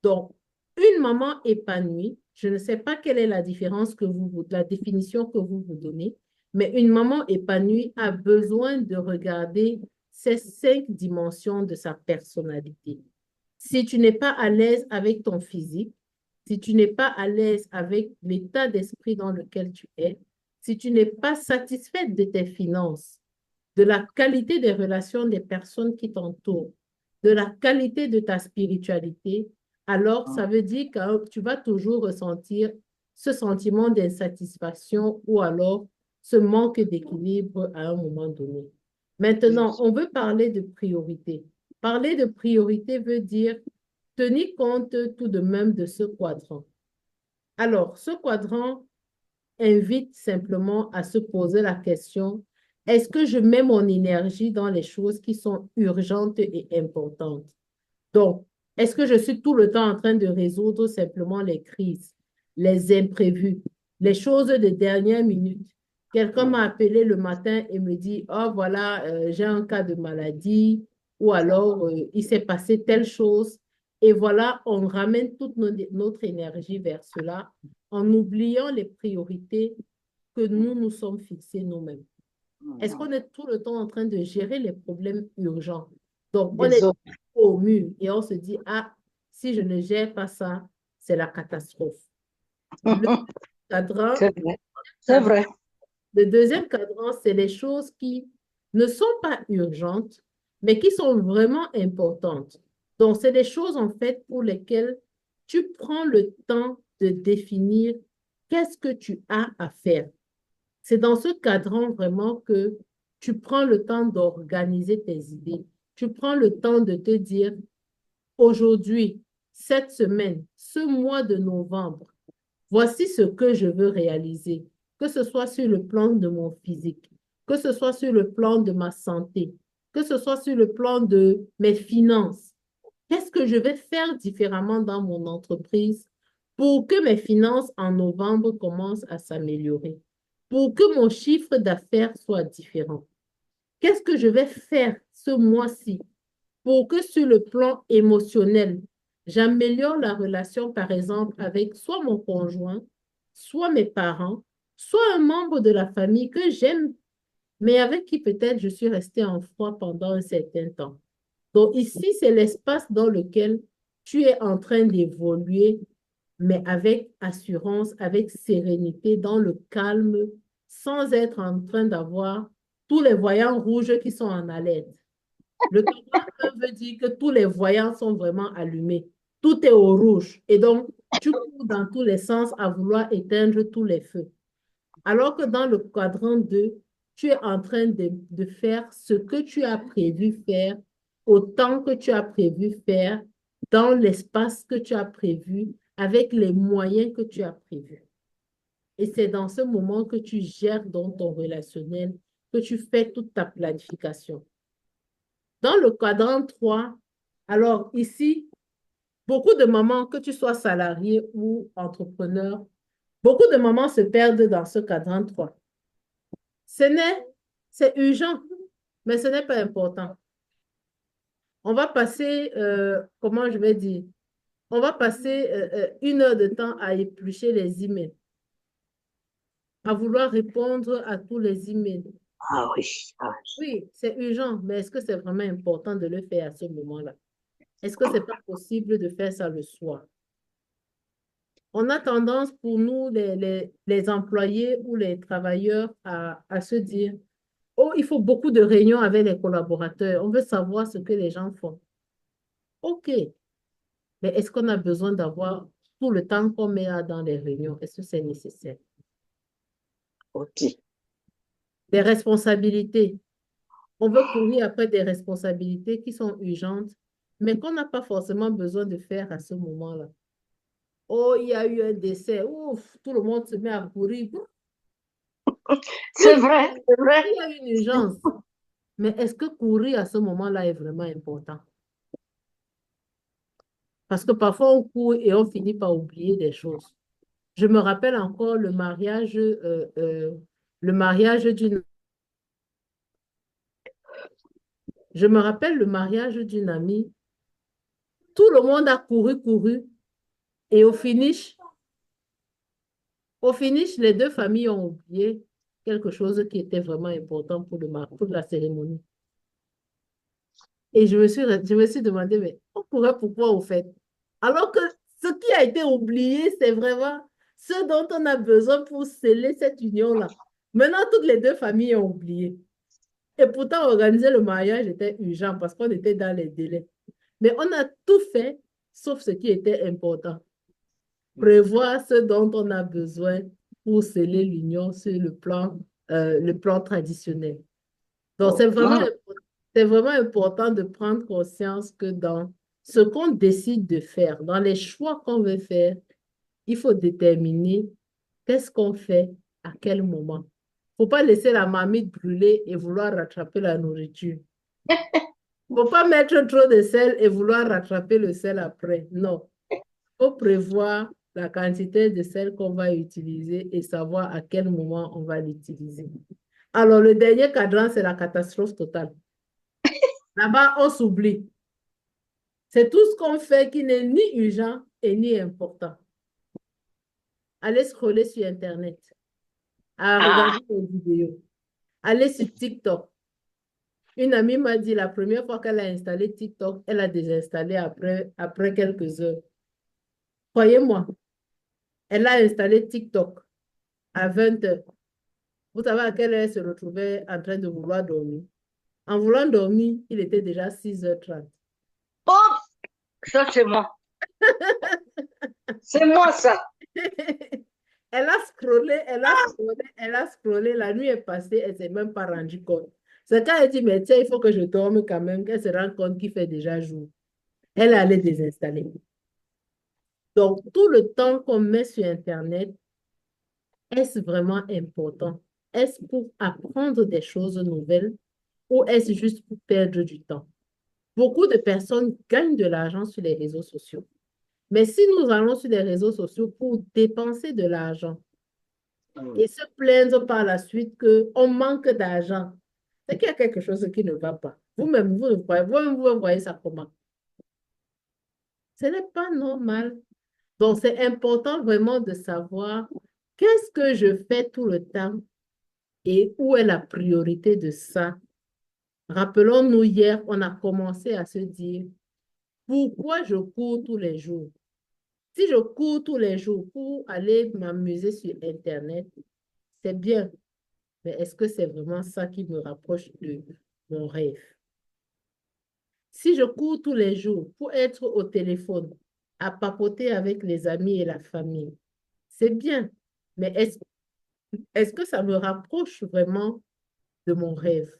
Donc, une maman épanouie, je ne sais pas quelle est la différence la définition que vous vous donnez, mais une maman épanouie a besoin de regarder ces 5 dimensions de sa personnalité. Si tu n'es pas à l'aise avec ton physique, si tu n'es pas à l'aise avec l'état d'esprit dans lequel tu es, si tu n'es pas satisfaite de tes finances, de la qualité des relations des personnes qui t'entourent, de la qualité de ta spiritualité, alors ça veut dire que tu vas toujours ressentir ce sentiment d'insatisfaction ou alors ce manque d'équilibre à un moment donné. Maintenant, on veut parler de priorité. Parler de priorité veut dire tenir compte tout de même de ce quadrant. Alors, ce quadrant invite simplement à se poser la question, est-ce que je mets mon énergie dans les choses qui sont urgentes et importantes? Donc, est-ce que je suis tout le temps en train de résoudre simplement les crises, les imprévus, les choses de dernière minute? Quelqu'un m'a appelé le matin et me dit, oh voilà, j'ai un cas de maladie ou alors il s'est passé telle chose. Et voilà, on ramène toute notre énergie vers cela en oubliant les priorités que nous nous sommes fixées nous-mêmes. Est-ce qu'on est tout le temps en train de gérer les problèmes urgents? Donc, on est au mur et on se dit, ah, si je ne gère pas ça, c'est la catastrophe. Le cadran, C'est vrai. le deuxième cadran, c'est les choses qui ne sont pas urgentes, mais qui sont vraiment importantes. Donc, c'est des choses, en fait, pour lesquelles tu prends le temps de définir qu'est-ce que tu as à faire. C'est dans ce cadran vraiment que tu prends le temps d'organiser tes idées. Tu prends le temps de te dire, aujourd'hui, cette semaine, ce mois de novembre, voici ce que je veux réaliser, que ce soit sur le plan de mon physique, que ce soit sur le plan de ma santé, que ce soit sur le plan de mes finances. Qu'est-ce que je vais faire différemment dans mon entreprise pour que mes finances en novembre commencent à s'améliorer, pour que mon chiffre d'affaires soit différent? Qu'est-ce que je vais faire ce mois-ci pour que sur le plan émotionnel, j'améliore la relation, par exemple, avec soit mon conjoint, soit mes parents, soit un membre de la famille que j'aime, mais avec qui peut-être je suis restée en froid pendant un certain temps. Donc ici, c'est l'espace dans lequel tu es en train d'évoluer, mais avec assurance, avec sérénité, dans le calme, sans être en train d'avoir tous les voyants rouges qui sont en alerte. Le cadran 1 veut dire que tous les voyants sont vraiment allumés. Tout est au rouge. Et donc, tu cours dans tous les sens à vouloir éteindre tous les feux. Alors que dans le quadrant 2, tu es en train de faire ce que tu as prévu faire, au temps que tu as prévu faire, dans l'espace que tu as prévu, avec les moyens que tu as prévus. Et c'est dans ce moment que tu gères dans ton relationnel, que tu fais toute ta planification. Dans le quadrant 3, alors ici, beaucoup de mamans, que tu sois salarié ou entrepreneur, beaucoup de mamans se perdent dans ce quadrant 3. C'est urgent, mais ce n'est pas important. On va passer, comment je vais dire, On va passer 1 heure de temps à éplucher les emails, à vouloir répondre à tous les emails. Ah oui. Ah. Oui, c'est urgent, mais est-ce que c'est vraiment important de le faire à ce moment-là? Est-ce que c'est pas possible de faire ça le soir? On a tendance pour nous, les employés ou les travailleurs, à se dire, oh, il faut beaucoup de réunions avec les collaborateurs. On veut savoir ce que les gens font. OK, mais est-ce qu'on a besoin d'avoir tout le temps qu'on met dans les réunions? Est-ce que c'est nécessaire? Ok. Des responsabilités. On veut courir après des responsabilités qui sont urgentes, mais qu'on n'a pas forcément besoin de faire à ce moment-là. Oh, il y a eu un décès. Ouf, tout le monde se met à courir. C'est vrai, c'est vrai. Il y a une urgence. Mais est-ce que courir à ce moment-là est vraiment important? Parce que parfois, on court et on finit par oublier des choses. Je me rappelle encore le mariage d'une... Je me rappelle le mariage d'une amie. Tout le monde a couru, couru. Et au finish, les deux familles ont oublié quelque chose qui était vraiment important pour la cérémonie. Et je me suis demandé, mais on pourrait pourquoi au fait? Alors que ce qui a été oublié, c'est vraiment ce dont on a besoin pour sceller cette union-là. Maintenant, toutes les deux familles ont oublié. Et pourtant, organiser le mariage était urgent parce qu'on était dans les délais. Mais on a tout fait, sauf ce qui était important. Prévoir ce dont on a besoin pour sceller l'union sur le plan traditionnel. Donc, c'est vraiment important de prendre conscience que dans ce qu'on décide de faire, dans les choix qu'on veut faire, il faut déterminer qu'est-ce qu'on fait à quel moment. Il ne faut pas laisser la marmite brûler et vouloir rattraper la nourriture. Il ne faut pas mettre trop de sel et vouloir rattraper le sel après. Non. Il faut prévoir la quantité de sel qu'on va utiliser et savoir à quel moment on va l'utiliser. Alors, le dernier cadran, c'est la catastrophe totale. Là-bas, on s'oublie. C'est tout ce qu'on fait qui n'est ni urgent et ni important. Allez scroller sur Internet, à Ah, regarder des vidéos, aller sur TikTok. Une amie m'a dit la première fois qu'elle a installé TikTok, elle a désinstallé après quelques heures. Croyez-moi, elle a installé TikTok à 20 heures. Vous savez à quelle heure elle se retrouvait en train de vouloir dormir? En voulant dormir, il était déjà 6h30. oh, ça c'est moi. C'est moi ça. Elle a scrollé, elle a scrollé, elle a scrollé. La nuit est passée, elle ne s'est même pas rendue compte. C'est quand elle dit, mais tiens, il faut que je dorme quand même, qu'elle se rend compte qu'il fait déjà jour. Elle allait désinstaller. Donc, tout le temps qu'on met sur Internet, est-ce vraiment important? Est-ce pour apprendre des choses nouvelles ou est-ce juste pour perdre du temps? Beaucoup de personnes gagnent de l'argent sur les réseaux sociaux. Mais si nous allons sur les réseaux sociaux pour dépenser de l'argent, et se plaindre par la suite qu'on manque d'argent, c'est qu'il y a quelque chose qui ne va pas. Vous-même, vous voyez ça comment? Ce n'est pas normal. Donc, c'est important vraiment de savoir qu'est-ce que je fais tout le temps et où est la priorité de ça. Rappelons-nous, hier, on a commencé à se dire, pourquoi je cours tous les jours? Si je cours tous les jours pour aller m'amuser sur Internet, c'est bien. Mais est-ce que c'est vraiment ça qui me rapproche de mon rêve? Si je cours tous les jours pour être au téléphone, à papoter avec les amis et la famille, c'est bien. Mais est-ce que ça me rapproche vraiment de mon rêve?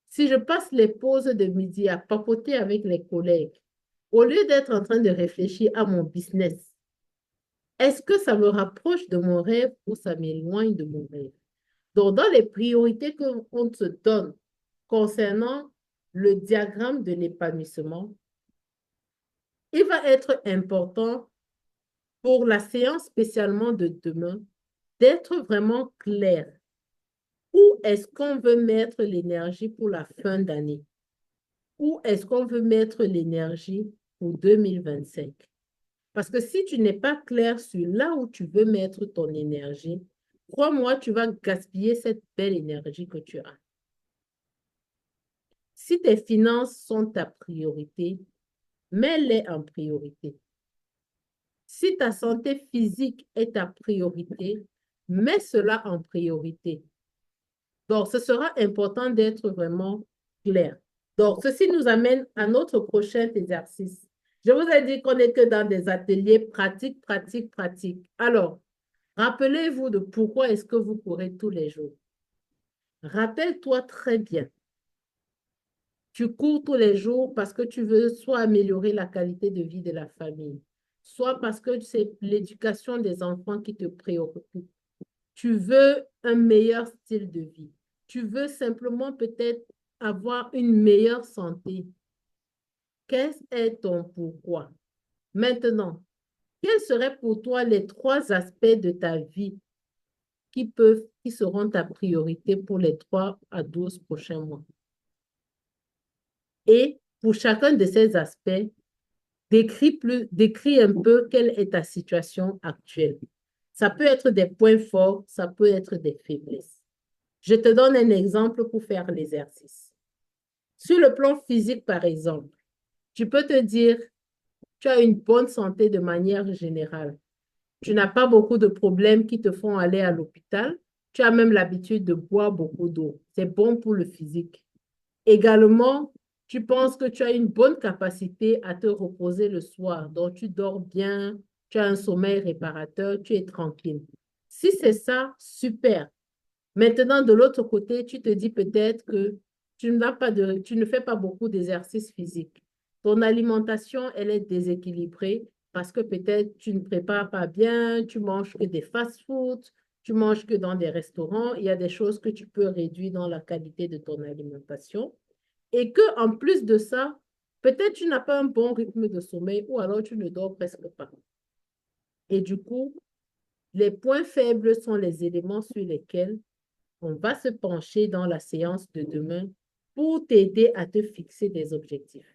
Si je passe les pauses de midi à papoter avec les collègues, au lieu d'être en train de réfléchir à mon business, est-ce que ça me rapproche de mon rêve ou ça m'éloigne de mon rêve? Donc, dans les priorités qu'on se donne concernant le diagramme de l'épanouissement, il va être important pour la séance spécialement de demain d'être vraiment clair. Où est-ce qu'on veut mettre l'énergie pour la fin d'année? Où est-ce qu'on veut mettre l'énergie pour 2025? Parce que si tu n'es pas clair sur là où tu veux mettre ton énergie, crois-moi, tu vas gaspiller cette belle énergie que tu as. Si tes finances sont ta priorité, mets-les en priorité. Si ta santé physique est ta priorité, mets cela en priorité. Donc, ce sera important d'être vraiment clair. Donc, ceci nous amène à notre prochain exercice. Je vous ai dit qu'on n'est que dans des ateliers pratiques, pratiques, pratiques. Alors, rappelez-vous de pourquoi est-ce que vous courez tous les jours. Rappelle-toi très bien. Tu cours tous les jours parce que tu veux soit améliorer la qualité de vie de la famille, soit parce que c'est l'éducation des enfants qui te préoccupe. Tu veux un meilleur style de vie. Tu veux simplement peut-être avoir une meilleure santé. Quel est ton pourquoi? Maintenant, quels seraient pour toi les 3 aspects de ta vie qui seront ta priorité pour les 3 à 12 prochains mois? Et pour chacun de ces aspects, décris un peu quelle est ta situation actuelle. Ça peut être des points forts, ça peut être des faiblesses. Je te donne un exemple pour faire l'exercice. Sur le plan physique, par exemple, tu peux te dire, tu as une bonne santé de manière générale. Tu n'as pas beaucoup de problèmes qui te font aller à l'hôpital. Tu as même l'habitude de boire beaucoup d'eau. C'est bon pour le physique. Également, tu penses que tu as une bonne capacité à te reposer le soir. Donc, tu dors bien, tu as un sommeil réparateur, tu es tranquille. Si c'est ça, super. Maintenant, de l'autre côté, tu te dis peut-être que tu ne fais pas beaucoup d'exercices physiques. Ton alimentation, elle est déséquilibrée parce que peut-être tu ne prépares pas bien, tu manges que des fast-foods, tu manges que dans des restaurants. Il y a des choses que tu peux réduire dans la qualité de ton alimentation. Et que en plus de ça, peut-être tu n'as pas un bon rythme de sommeil ou alors tu ne dors presque pas. Et du coup, les points faibles sont les éléments sur lesquels on va se pencher dans la séance de demain pour t'aider à te fixer des objectifs.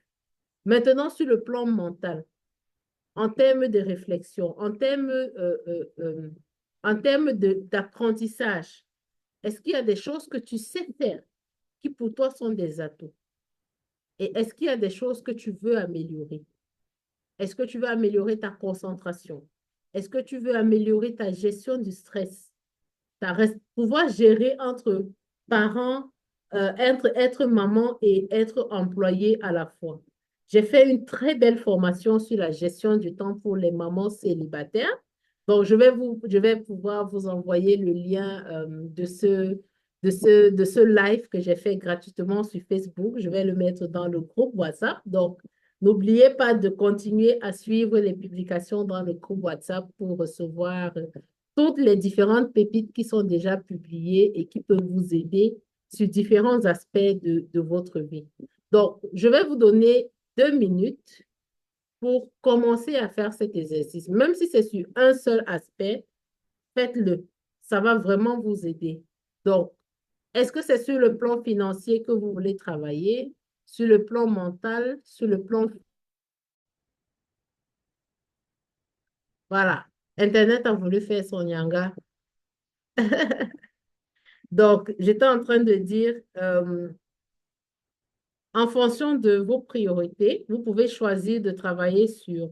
Maintenant, sur le plan mental, en termes de réflexion, en termes d'apprentissage, est-ce qu'il y a des choses que tu sais faire qui pour toi sont des atouts? Et est-ce qu'il y a des choses que tu veux améliorer? Est-ce que tu veux améliorer ta concentration? Est-ce que tu veux améliorer ta gestion du stress? Pouvoir gérer entre parents, être maman et être employé à la fois. J'ai fait une très belle formation sur la gestion du temps pour les mamans célibataires. Donc, je vais pouvoir vous envoyer le lien de ce live que j'ai fait gratuitement sur Facebook. Je vais le mettre dans le groupe WhatsApp. Donc, n'oubliez pas de continuer à suivre les publications dans le groupe WhatsApp pour recevoir toutes les différentes pépites qui sont déjà publiées et qui peuvent vous aider sur différents aspects de votre vie. Donc, je vais vous donner 2 minutes pour commencer à faire cet exercice. Même si c'est sur un seul aspect, faites-le. Ça va vraiment vous aider. Donc, est-ce que c'est sur le plan financier que vous voulez travailler, sur le plan mental, sur le plan... Voilà. Internet a voulu faire son yanga. Donc, j'étais en train de dire, en fonction de vos priorités, vous pouvez choisir de travailler sur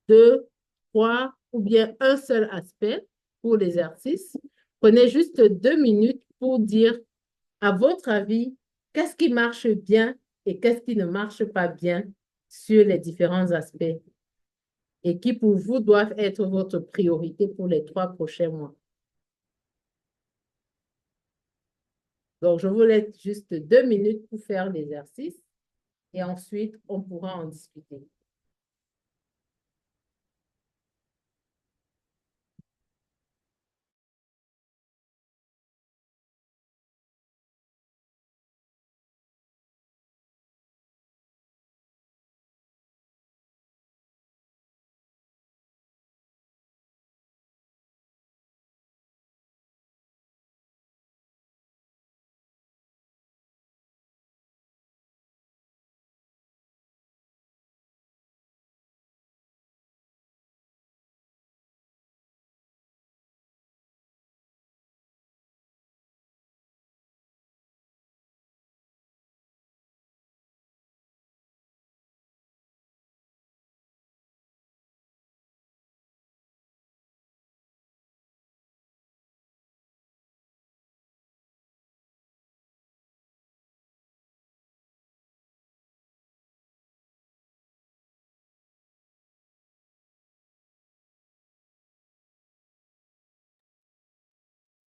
2, 3 ou bien un seul aspect pour l'exercice. Prenez juste 2 minutes pour dire, à votre avis, qu'est-ce qui marche bien et qu'est-ce qui ne marche pas bien sur les différents aspects et qui pour vous doivent être votre priorité pour les 3 prochains mois. Donc, je vous laisse juste 2 minutes pour faire l'exercice et ensuite, on pourra en discuter.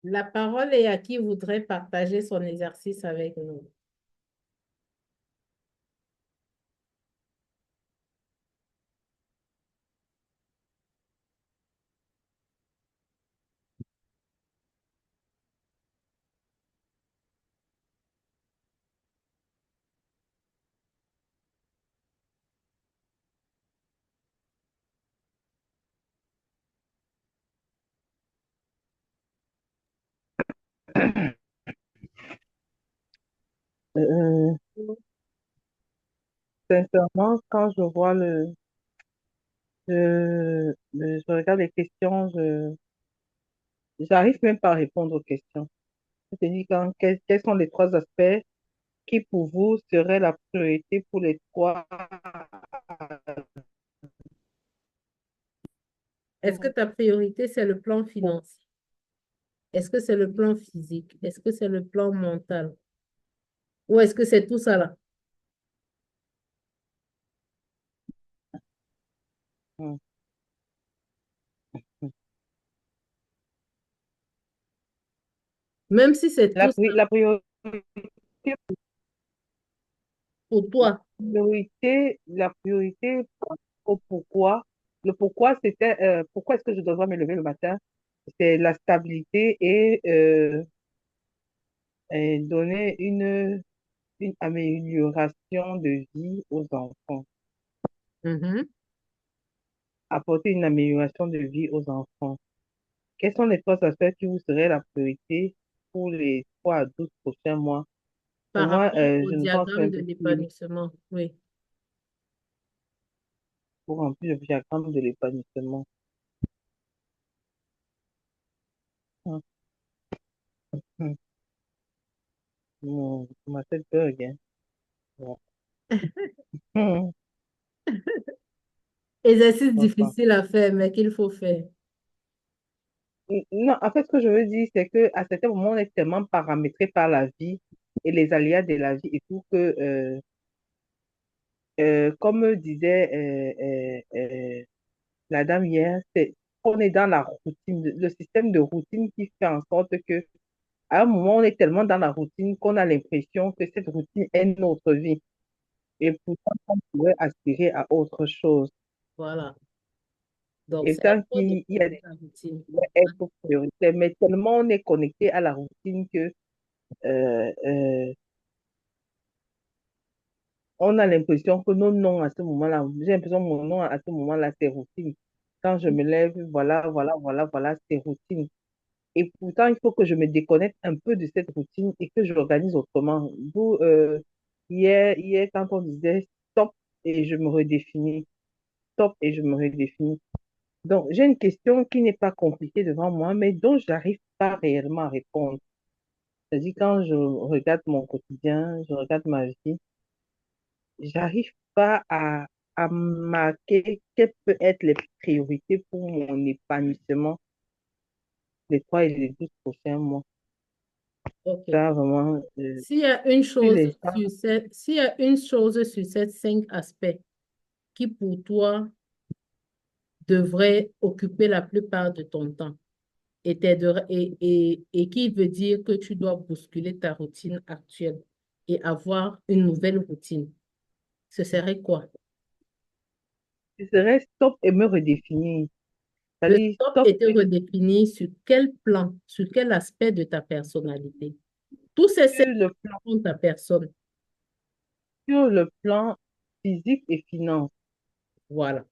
La parole est à qui voudrait partager son exercice avec nous. Euh, Sincèrement, quand je vois je regarde les questions, j'arrive même pas à répondre aux questions. Je te dis quels sont les trois aspects qui pour vous seraient la priorité pour les trois. Est-ce que ta priorité, c'est le plan financier? Est-ce que c'est le plan physique? Est-ce que c'est le plan mental? Ou est-ce que c'est tout ça là? Hmm. Même si c'est tout ça La pour toi. la priorité au pourquoi. Le pourquoi, c'était pourquoi est-ce que je devrais me lever le matin? C'est la stabilité et donner une amélioration de vie aux enfants. Mhm. Apporter une amélioration de vie aux enfants. Quels sont les trois aspects qui vous seraient la priorité pour les 3 à 12 prochains mois? Pour Par moi, rapport au je ne pense diagramme même de plus l'épanouissement. Oui. pour remplir le diagramme de l'épanouissement. Hum, hum, ma tête bug, hein. Ouais. Hum, Exercice enfin. difficile à faire, mais qu'il faut faire. Non, en fait, ce que je veux dire, c'est que à certains moments, on est tellement paramétré par la vie et les aléas de la vie et tout que, comme disait la dame hier, c'est on est dans la routine, le système de routine qui fait en sorte que à un moment, on est tellement dans la routine qu'on a l'impression que cette routine est notre vie. Et pourtant, on pourrait aspirer à autre chose. Voilà. Donc, Et c'est tant important de qu'il y a trouver des la routine. être prioritaires, mais tellement on est connecté à la routine que euh, euh, on a l'impression que nos noms à ce moment-là, j'ai l'impression que mon nom à ce moment-là, c'est routine. Quand je me lève, voilà, c'est routine. Et pourtant, il faut que je me déconnecte un peu de cette routine et que je l'organise autrement. D'où hier, quand on disait stop et je me redéfinis, stop et je me redéfinis. Donc, j'ai une question qui n'est pas compliquée devant moi, mais dont j'arrive pas réellement à répondre. C'est-à-dire, quand je regarde mon quotidien, je regarde ma vie, j'arrive pas à marquer quelles peuvent être les priorités pour mon épanouissement les 3 et les 12 prochains mois. OK. Ça, vraiment, S'il y a une puis chose les gens, s'il y a une chose sur ces 5 aspects qui pour toi devrait occuper la plupart de ton temps et qui veut dire que tu dois bousculer ta routine actuelle et avoir une nouvelle routine, ce serait quoi? je serais stop et me redéfinir. Le C'est-à-dire, stop stop était redéfini sur quel plan, sur quel aspect de ta personnalité. Tous ces cinq sur le plan, sont ta personne. sur le plan physique et finance. Voilà.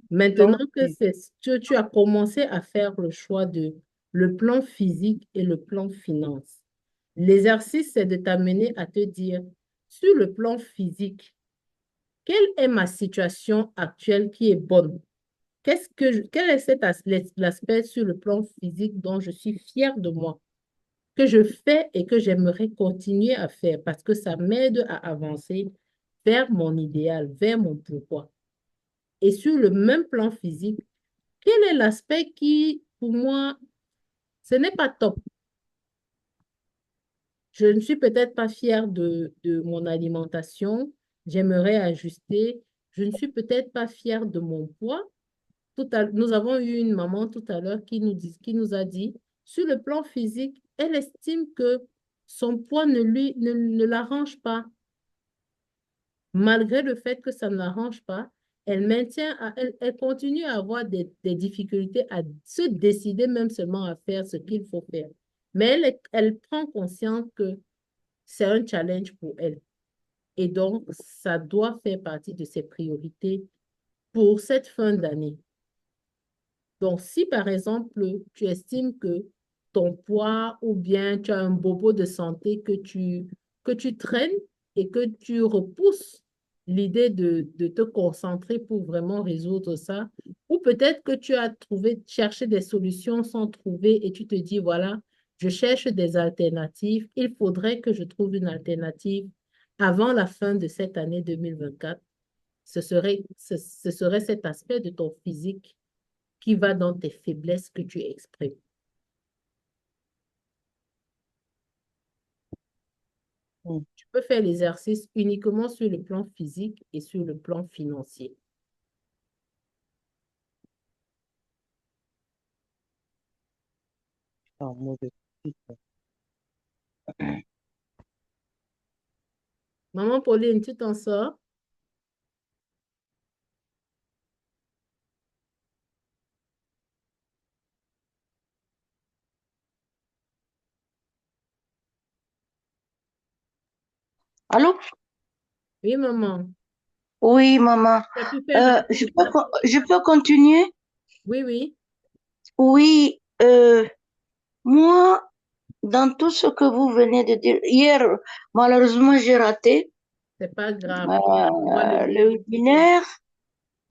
Maintenant Plan que physique, tu as commencé à faire le choix de le plan physique et le plan finance, l'exercice, c'est de t'amener à te dire, sur le plan physique, quelle est ma situation actuelle qui est bonne? Quel est l'aspect sur le plan physique dont je suis fière de moi, que je fais et que j'aimerais continuer à faire parce que ça m'aide à avancer vers mon idéal, vers mon pourquoi. Et sur le même plan physique, quel est l'aspect qui, pour moi, ce n'est pas top? Je ne suis peut-être pas fière de mon alimentation. J'aimerais ajuster. Je ne suis peut-être pas fière de mon poids. Nous avons eu une maman tout à l'heure qui nous a dit, sur le plan physique, elle estime que son poids ne l'arrange pas. Malgré le fait que ça ne l'arrange pas, elle continue à avoir des difficultés à se décider même seulement à faire ce qu'il faut faire. Mais elle prend conscience que c'est un challenge pour elle. Et donc, ça doit faire partie de ses priorités pour cette fin d'année. Donc, si par exemple, tu estimes que ton poids ou bien tu as un bobo de santé que tu traînes et que tu repousses l'idée de te concentrer pour vraiment résoudre ça, ou peut-être que tu as cherché des solutions sans trouver et tu te dis, voilà, je cherche des alternatives, il faudrait que je trouve une alternative avant la fin de cette année 2024. Ce serait cet aspect de ton physique qui va dans tes faiblesses que tu exprimes. Mm. Tu peux faire l'exercice uniquement sur le plan physique et sur le plan financier. En mode titre. Maman Pauline, tu t'en sors? Allô? Oui, maman. Oui, maman. Tu as pu faire un peu Je peux continuer? Oui, oui, Oui, moi, dans tout ce que vous venez de dire, hier, malheureusement, j'ai raté c'est pas grave. On va le le réécouter. webinaire.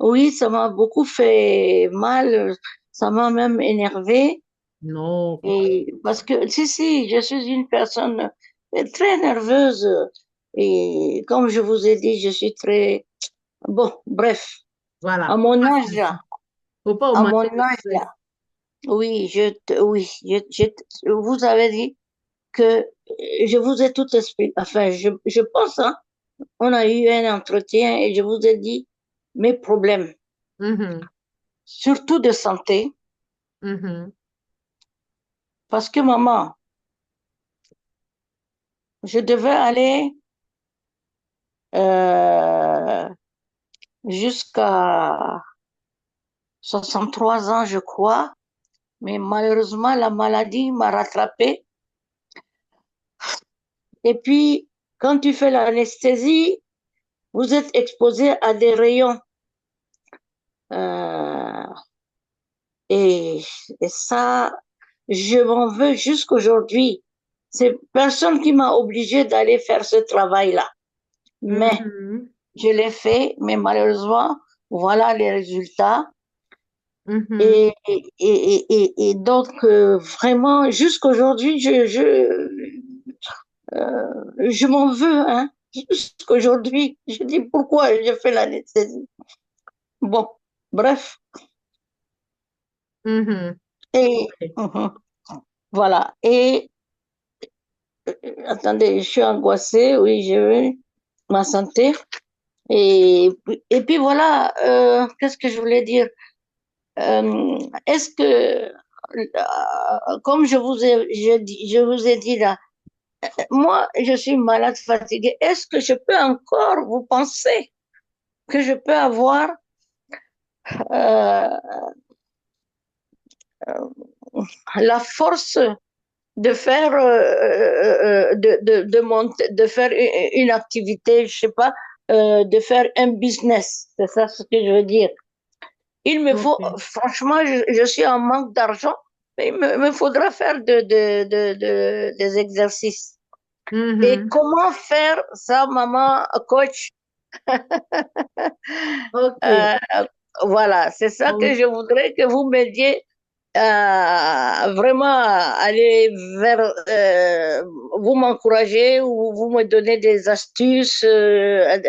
Oui, ça m'a beaucoup fait mal, ça m'a même énervé. Non, faut pas. Et parce que, si, je suis une personne très nerveuse. Et comme je vous ai dit, je suis très... Bon, bref, à Voilà, faut mon pas âge stresser. là, Faut pas à mon augmenter le âge stress. là, oui, vous avez dit que je vous ai tout expliqué. Enfin, je pense, hein, on a eu un entretien et je vous ai dit mes problèmes, Mhm, surtout de santé, mhm. parce que maman, je devais aller euh, jusqu'à 63 ans, je crois, mais malheureusement, la maladie m'a rattrapée. Et puis, quand tu fais l'anesthésie, vous êtes exposé à des rayons. Euh, et, et ça, je m'en veux jusqu'aujourd'hui. C'est personne qui m'a obligé d'aller faire ce travail-là. Mais Mhm, je l'ai fait, mais malheureusement, voilà les résultats. mhm. Et donc, vraiment, jusqu'aujourd'hui, je m'en veux, hein. Jusqu'aujourd'hui, je dis pourquoi j'ai fait l'anesthésie. Bon, bref. Mhm. Et Ok. voilà. Et attendez, je suis angoissée, oui, j'ai vu ma santé. Et puis voilà, qu'est-ce que je voulais dire? Est-ce que, comme je vous ai dit là, moi, je suis malade fatiguée. Est-ce que je peux encore, vous pensez que je peux avoir euh, la force de faire de faire une activité, je sais pas, de faire un business. C'est ça ce que je veux dire. Il me faut, Ok. franchement, je suis en manque d'argent, mais me faudra faire des exercices. Et Mhm. comment faire ça, maman, coach? Ok. Euh, voilà, c'est ça que je voudrais que vous m'aidiez vraiment aller vers, vous m'encourager ou vous me donnez des astuces. Ok.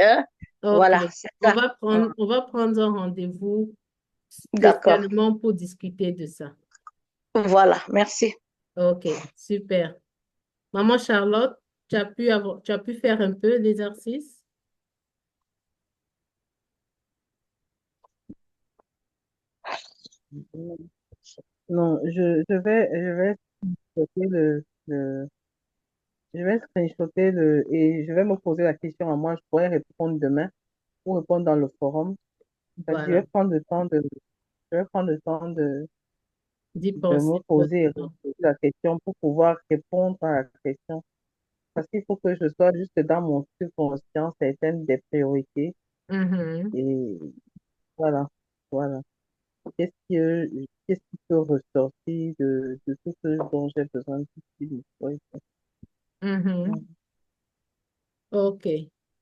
Voilà, c'est ça. On va prendre un rendez-vous D'accord. spécialement pour discuter de ça. Voilà, merci. Ok, super. Maman Charlotte, tu as pu faire un peu l'exercice? Non, je vais screenshotter je vais screenshotter et je vais me poser la question à moi. Je pourrais répondre demain ou répondre dans le forum. C'est-à-dire, Voilà, je vais prendre le temps d'y de me penser poser et vraiment. poser la question pour pouvoir répondre à la question. Parce qu'il faut que je sois juste dans mon subconscient certaines des priorités. Mhm. Et voilà, voilà. Qu'est-ce qui peut ressortir de tout ce dont j'ai besoin tout de suite? Oui. Mhm. Ok,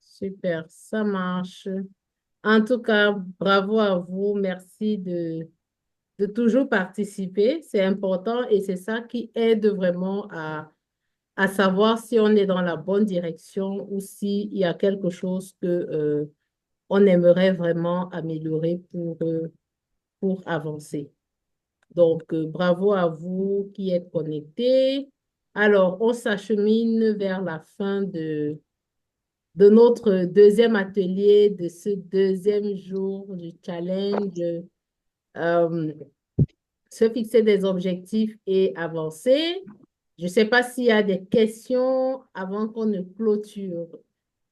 super, ça marche. En tout cas, bravo à vous. Merci de toujours participer. C'est important et c'est ça qui aide vraiment à savoir si on est dans la bonne direction ou s'il y a quelque chose que, on aimerait vraiment améliorer pour avancer. Donc, bravo à vous qui êtes connectés. Alors, on s'achemine vers la fin de notre deuxième atelier, de ce deuxième jour du challenge. Euh, Se fixer des objectifs et avancer. Je ne sais pas s'il y a des questions avant qu'on ne clôture.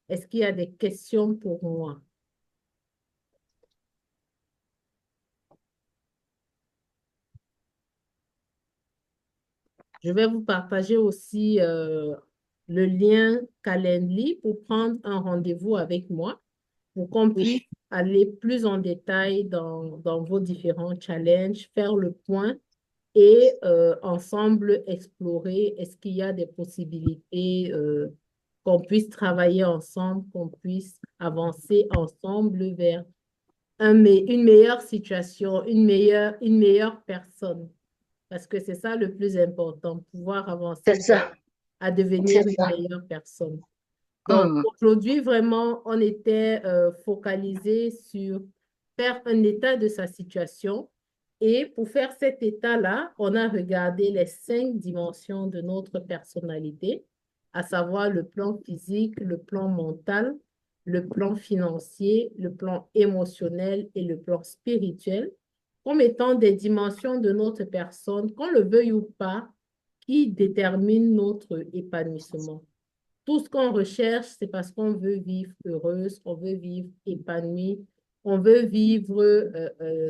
Est-ce qu'il y a des questions pour moi? Je vais vous partager aussi le lien Calendly pour prendre un rendez-vous avec moi pour qu'on puisse Oui, aller plus en détail dans vos différents challenges, faire le point et ensemble explorer est-ce qu'il y a des possibilités qu'on puisse travailler ensemble, qu'on puisse avancer ensemble vers une meilleure situation, une meilleure personne. Parce que c'est ça le plus important, pouvoir c'est avancer ça, à devenir c'est une ça. meilleure personne. Donc, Hum. aujourd'hui, vraiment, on était focalisé sur faire un état de sa situation. Et pour faire cet état-là, on a regardé les 5 dimensions de notre personnalité, à savoir le plan physique, le plan mental, le plan financier, le plan émotionnel et le plan spirituel, comme étant des dimensions de notre personne, qu'on le veuille ou pas, qui déterminent notre épanouissement. Tout ce qu'on recherche, c'est parce qu'on veut vivre heureuse, on veut vivre épanouie, on veut vivre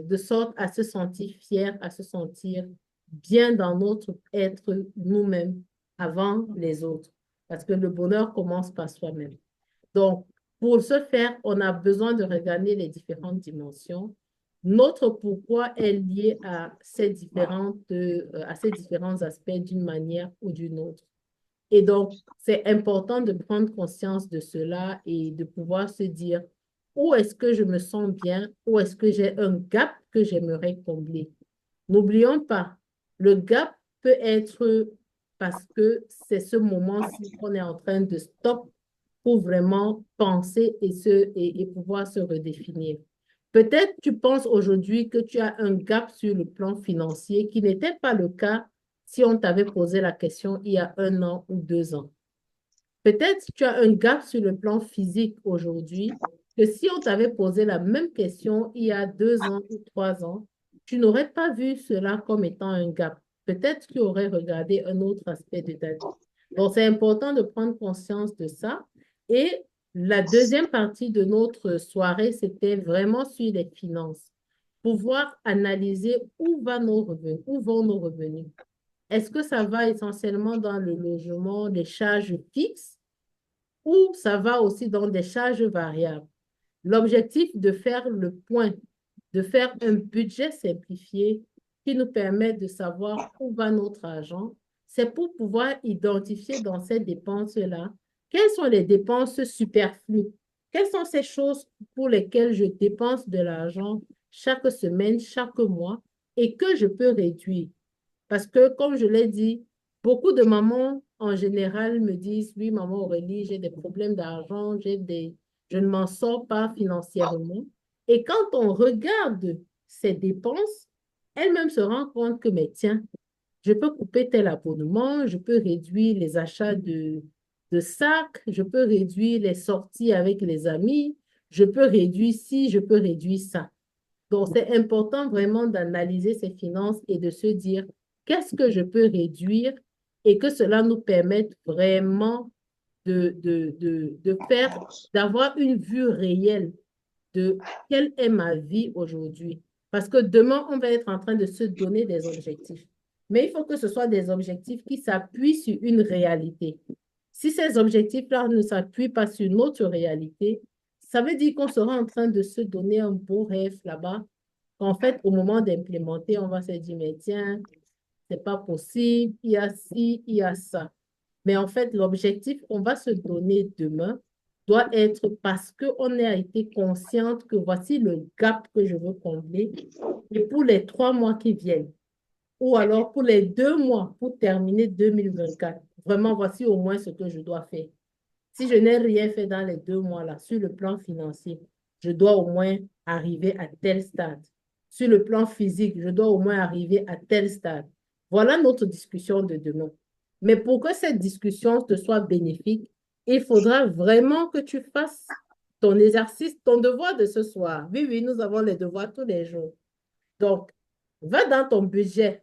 de sorte à se sentir fier, à se sentir bien dans notre être nous-mêmes avant les autres. Parce que le bonheur commence par soi-même. Donc, pour ce faire, on a besoin de regarder les différentes dimensions. Notre pourquoi est lié à ces différents aspects d'une manière ou d'une autre. Et donc, c'est important de prendre conscience de cela et de pouvoir se dire où est-ce que je me sens bien, où est-ce que j'ai un gap que j'aimerais combler. N'oublions pas, le gap peut être parce que c'est ce moment-ci qu'on est en train de stop pour vraiment penser et pouvoir se redéfinir. Peut-être tu penses aujourd'hui que tu as un gap sur le plan financier qui n'était pas le cas si on t'avait posé la question il y a 1 an ou 2 ans. Peut-être tu as un gap sur le plan physique aujourd'hui que si on t'avait posé la même question il y a 2 ans ou 3 ans, tu n'aurais pas vu cela comme étant un gap. Peut-être tu aurais regardé un autre aspect de ta vie. Donc, c'est important de prendre conscience de ça. Et la deuxième partie de notre soirée, c'était vraiment sur les finances. Pouvoir analyser où vont nos revenus. Est-ce que ça va essentiellement dans le logement, les charges fixes ou ça va aussi dans des charges variables? L'objectif de faire le point, de faire un budget simplifié qui nous permet de savoir où va notre argent, c'est pour pouvoir identifier dans ces dépenses-là quelles sont les dépenses superflues, quelles sont ces choses pour lesquelles je dépense de l'argent chaque semaine, chaque mois et que je peux réduire. Parce que, comme je l'ai dit, beaucoup de mamans, en général, me disent, oui, maman Aurélie, j'ai des problèmes d'argent, je ne m'en sors pas financièrement. Et quand on regarde ces dépenses, elle-même se rend compte que, mais tiens, je peux couper tel abonnement, je peux réduire les achats de sacs, je peux réduire les sorties avec les amis, je peux réduire ci, je peux réduire ça. Donc, c'est important vraiment d'analyser ses finances et de se dire, qu'est-ce que je peux réduire et que cela nous permette vraiment d'avoir une vue réelle de quelle est ma vie aujourd'hui. Parce que demain, on va être en train de se donner des objectifs. Mais il faut que ce soit des objectifs qui s'appuient sur une réalité. Si ces objectifs-là ne s'appuient pas sur notre réalité, ça veut dire qu'on sera en train de se donner un beau rêve là-bas. En fait, au moment d'implémenter, on va se dire, mais tiens, c'est pas possible, il y a ci, il y a ça. Mais en fait, l'objectif qu'on va se donner demain doit être parce qu'on a été consciente que voici le gap que je veux combler. Et pour les 3 mois qui viennent, ou alors pour les 2 mois pour terminer 2024, vraiment, voici au moins ce que je dois faire. Si je n'ai rien fait dans les 2 mois-là, sur le plan financier, je dois au moins arriver à tel stade. Sur le plan physique, je dois au moins arriver à tel stade. Voilà notre discussion de demain. Mais pour que cette discussion te soit bénéfique, il faudra vraiment que tu fasses ton exercice, ton devoir de ce soir. Oui, oui, nous avons les devoirs tous les jours. Donc, va dans ton budget,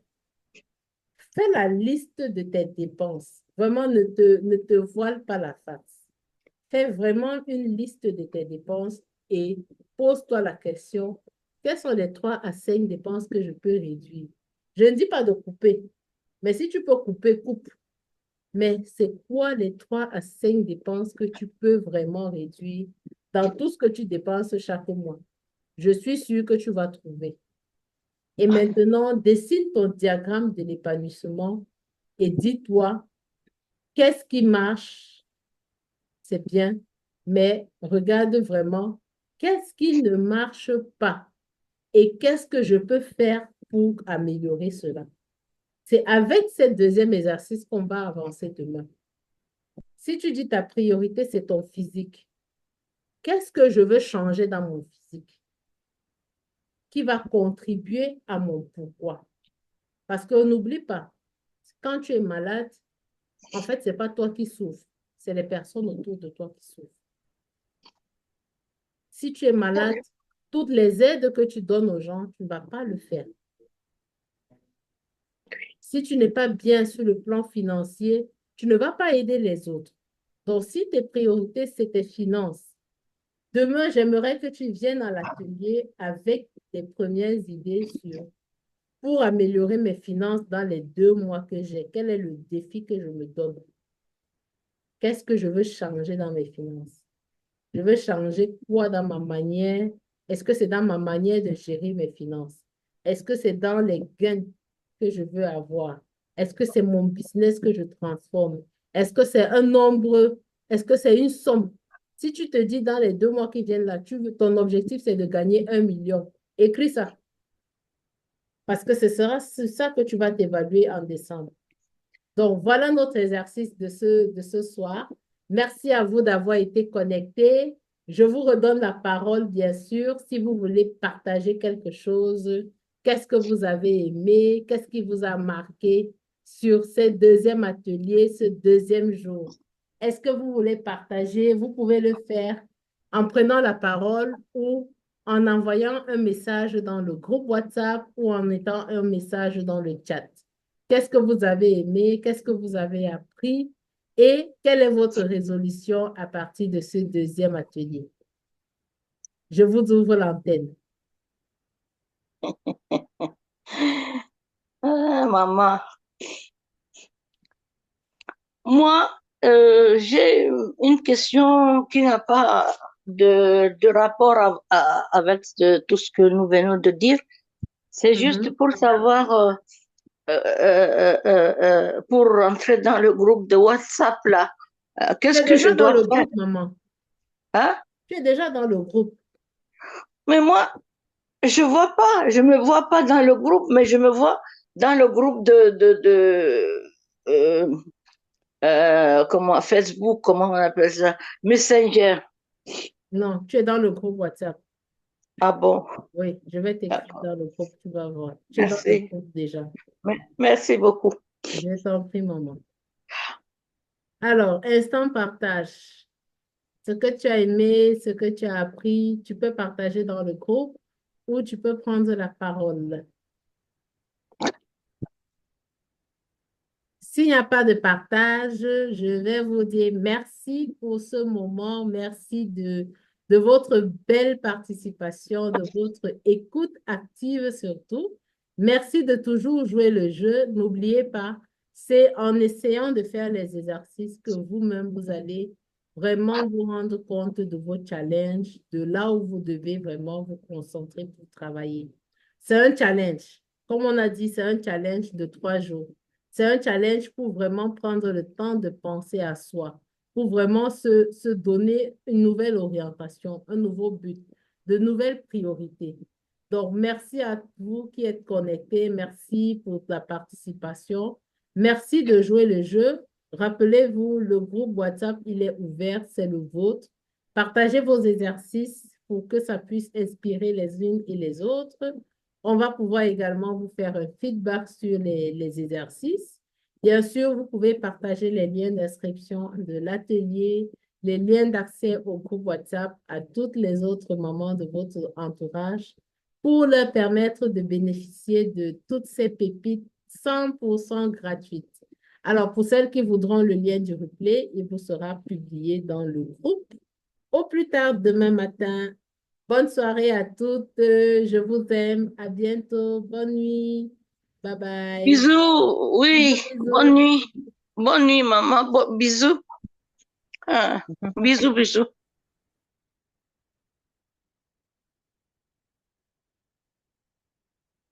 fais la liste de tes dépenses. Vraiment, ne te voile pas la face. Fais vraiment une liste de tes dépenses et pose-toi la question, quelles sont les 3 à 5 dépenses que je peux réduire? Je ne dis pas de couper, mais si tu peux couper, coupe. Mais c'est quoi les 3 à 5 dépenses que tu peux vraiment réduire dans tout ce que tu dépenses chaque mois? Je suis sûre que tu vas trouver. Et maintenant, dessine ton diagramme de l'épanouissement et dis-toi, qu'est-ce qui marche? C'est bien, mais regarde vraiment qu'est-ce qui ne marche pas et qu'est-ce que je peux faire pour améliorer cela. C'est avec ce deuxième exercice qu'on va avancer demain. Si tu dis ta priorité, c'est ton physique, qu'est-ce que je veux changer dans mon physique qui va contribuer à mon pourquoi? Parce qu'on n'oublie pas, quand tu es malade, en fait, ce n'est pas toi qui souffres, c'est les personnes autour de toi qui souffrent. Si tu es malade, toutes les aides que tu donnes aux gens, tu ne vas pas le faire. Si tu n'es pas bien sur le plan financier, tu ne vas pas aider les autres. Donc, si tes priorités, c'est tes finances, demain, j'aimerais que tu viennes à l'atelier avec tes premières idées sur pour améliorer mes finances dans les 2 mois que j'ai. Quel est le défi que je me donne? Qu'est-ce que je veux changer dans mes finances? Je veux changer quoi dans ma manière? Est-ce que c'est dans ma manière de gérer mes finances? Est-ce que c'est dans les gains que je veux avoir? Est-ce que c'est mon business que je transforme? Est-ce que c'est un nombre? Est-ce que c'est une somme? Si tu te dis dans les 2 mois qui viennent là, ton objectif c'est de gagner 1 million, écris ça. Parce que ce sera ça que tu vas t'évaluer en décembre. Donc, voilà notre exercice de ce soir. Merci à vous d'avoir été connectés. Je vous redonne la parole, bien sûr, si vous voulez partager quelque chose. Qu'est-ce que vous avez aimé? Qu'est-ce qui vous a marqué sur ce deuxième atelier, ce deuxième jour? Est-ce que vous voulez partager? Vous pouvez le faire en prenant la parole ou en envoyant un message dans le groupe WhatsApp ou en mettant un message dans le chat. Qu'est-ce que vous avez aimé? Qu'est-ce que vous avez appris? Et quelle est votre résolution à partir de ce deuxième atelier? Je vous ouvre l'antenne. Ah, maman, moi, j'ai une question qui n'a pas de rapport avec tout ce que nous venons de dire. C'est juste pour savoir, pour rentrer dans le groupe de WhatsApp là, qu'est-ce que je dois faire? Tu es déjà dans le faire? groupe, maman. Hein? Tu es déjà dans le groupe. Mais moi, je vois pas, je me vois pas dans le groupe, mais je me vois dans le groupe comment, Facebook, comment on appelle ça, Messenger. Non, tu es dans le groupe WhatsApp. Ah bon? Oui, je vais t'écrire dans le groupe, tu vas voir. Tu es dans le Merci. groupe déjà. Merci beaucoup. Je t'en prie, maman. Alors, instant partage. Ce que tu as aimé, ce que tu as appris, tu peux partager dans le groupe ou tu peux prendre la parole. S'il n'y a pas de partage, je vais vous dire merci pour ce moment. Merci de votre belle participation, de votre écoute active surtout. Merci de toujours jouer le jeu. N'oubliez pas, c'est en essayant de faire les exercices que vous-même, vous allez vraiment vous rendre compte de vos challenges, de là où vous devez vraiment vous concentrer pour travailler. C'est un challenge. Comme on a dit, c'est un challenge de 3 jours. C'est un challenge pour vraiment prendre le temps de penser à soi, pour vraiment se donner une nouvelle orientation, un nouveau but, de nouvelles priorités. Donc, merci à vous qui êtes connectés. Merci pour la participation. Merci de jouer le jeu. Rappelez-vous, le groupe WhatsApp, il est ouvert, c'est le vôtre. Partagez vos exercices pour que ça puisse inspirer les unes et les autres. On va pouvoir également vous faire un feedback sur les exercices. Bien sûr, vous pouvez partager les liens d'inscription de l'atelier, les liens d'accès au groupe WhatsApp à toutes les autres mamans de votre entourage pour leur permettre de bénéficier de toutes ces pépites 100% gratuites. Alors, pour celles qui voudront le lien du replay, il vous sera publié dans le groupe. Au plus tard demain matin. Bonne soirée à toutes. Je vous aime. À bientôt. Bonne nuit. Bye bye. Bisous, oui, Bisous. bonne nuit. Bonne nuit, maman. Bisous. Ah, bisous, bisous.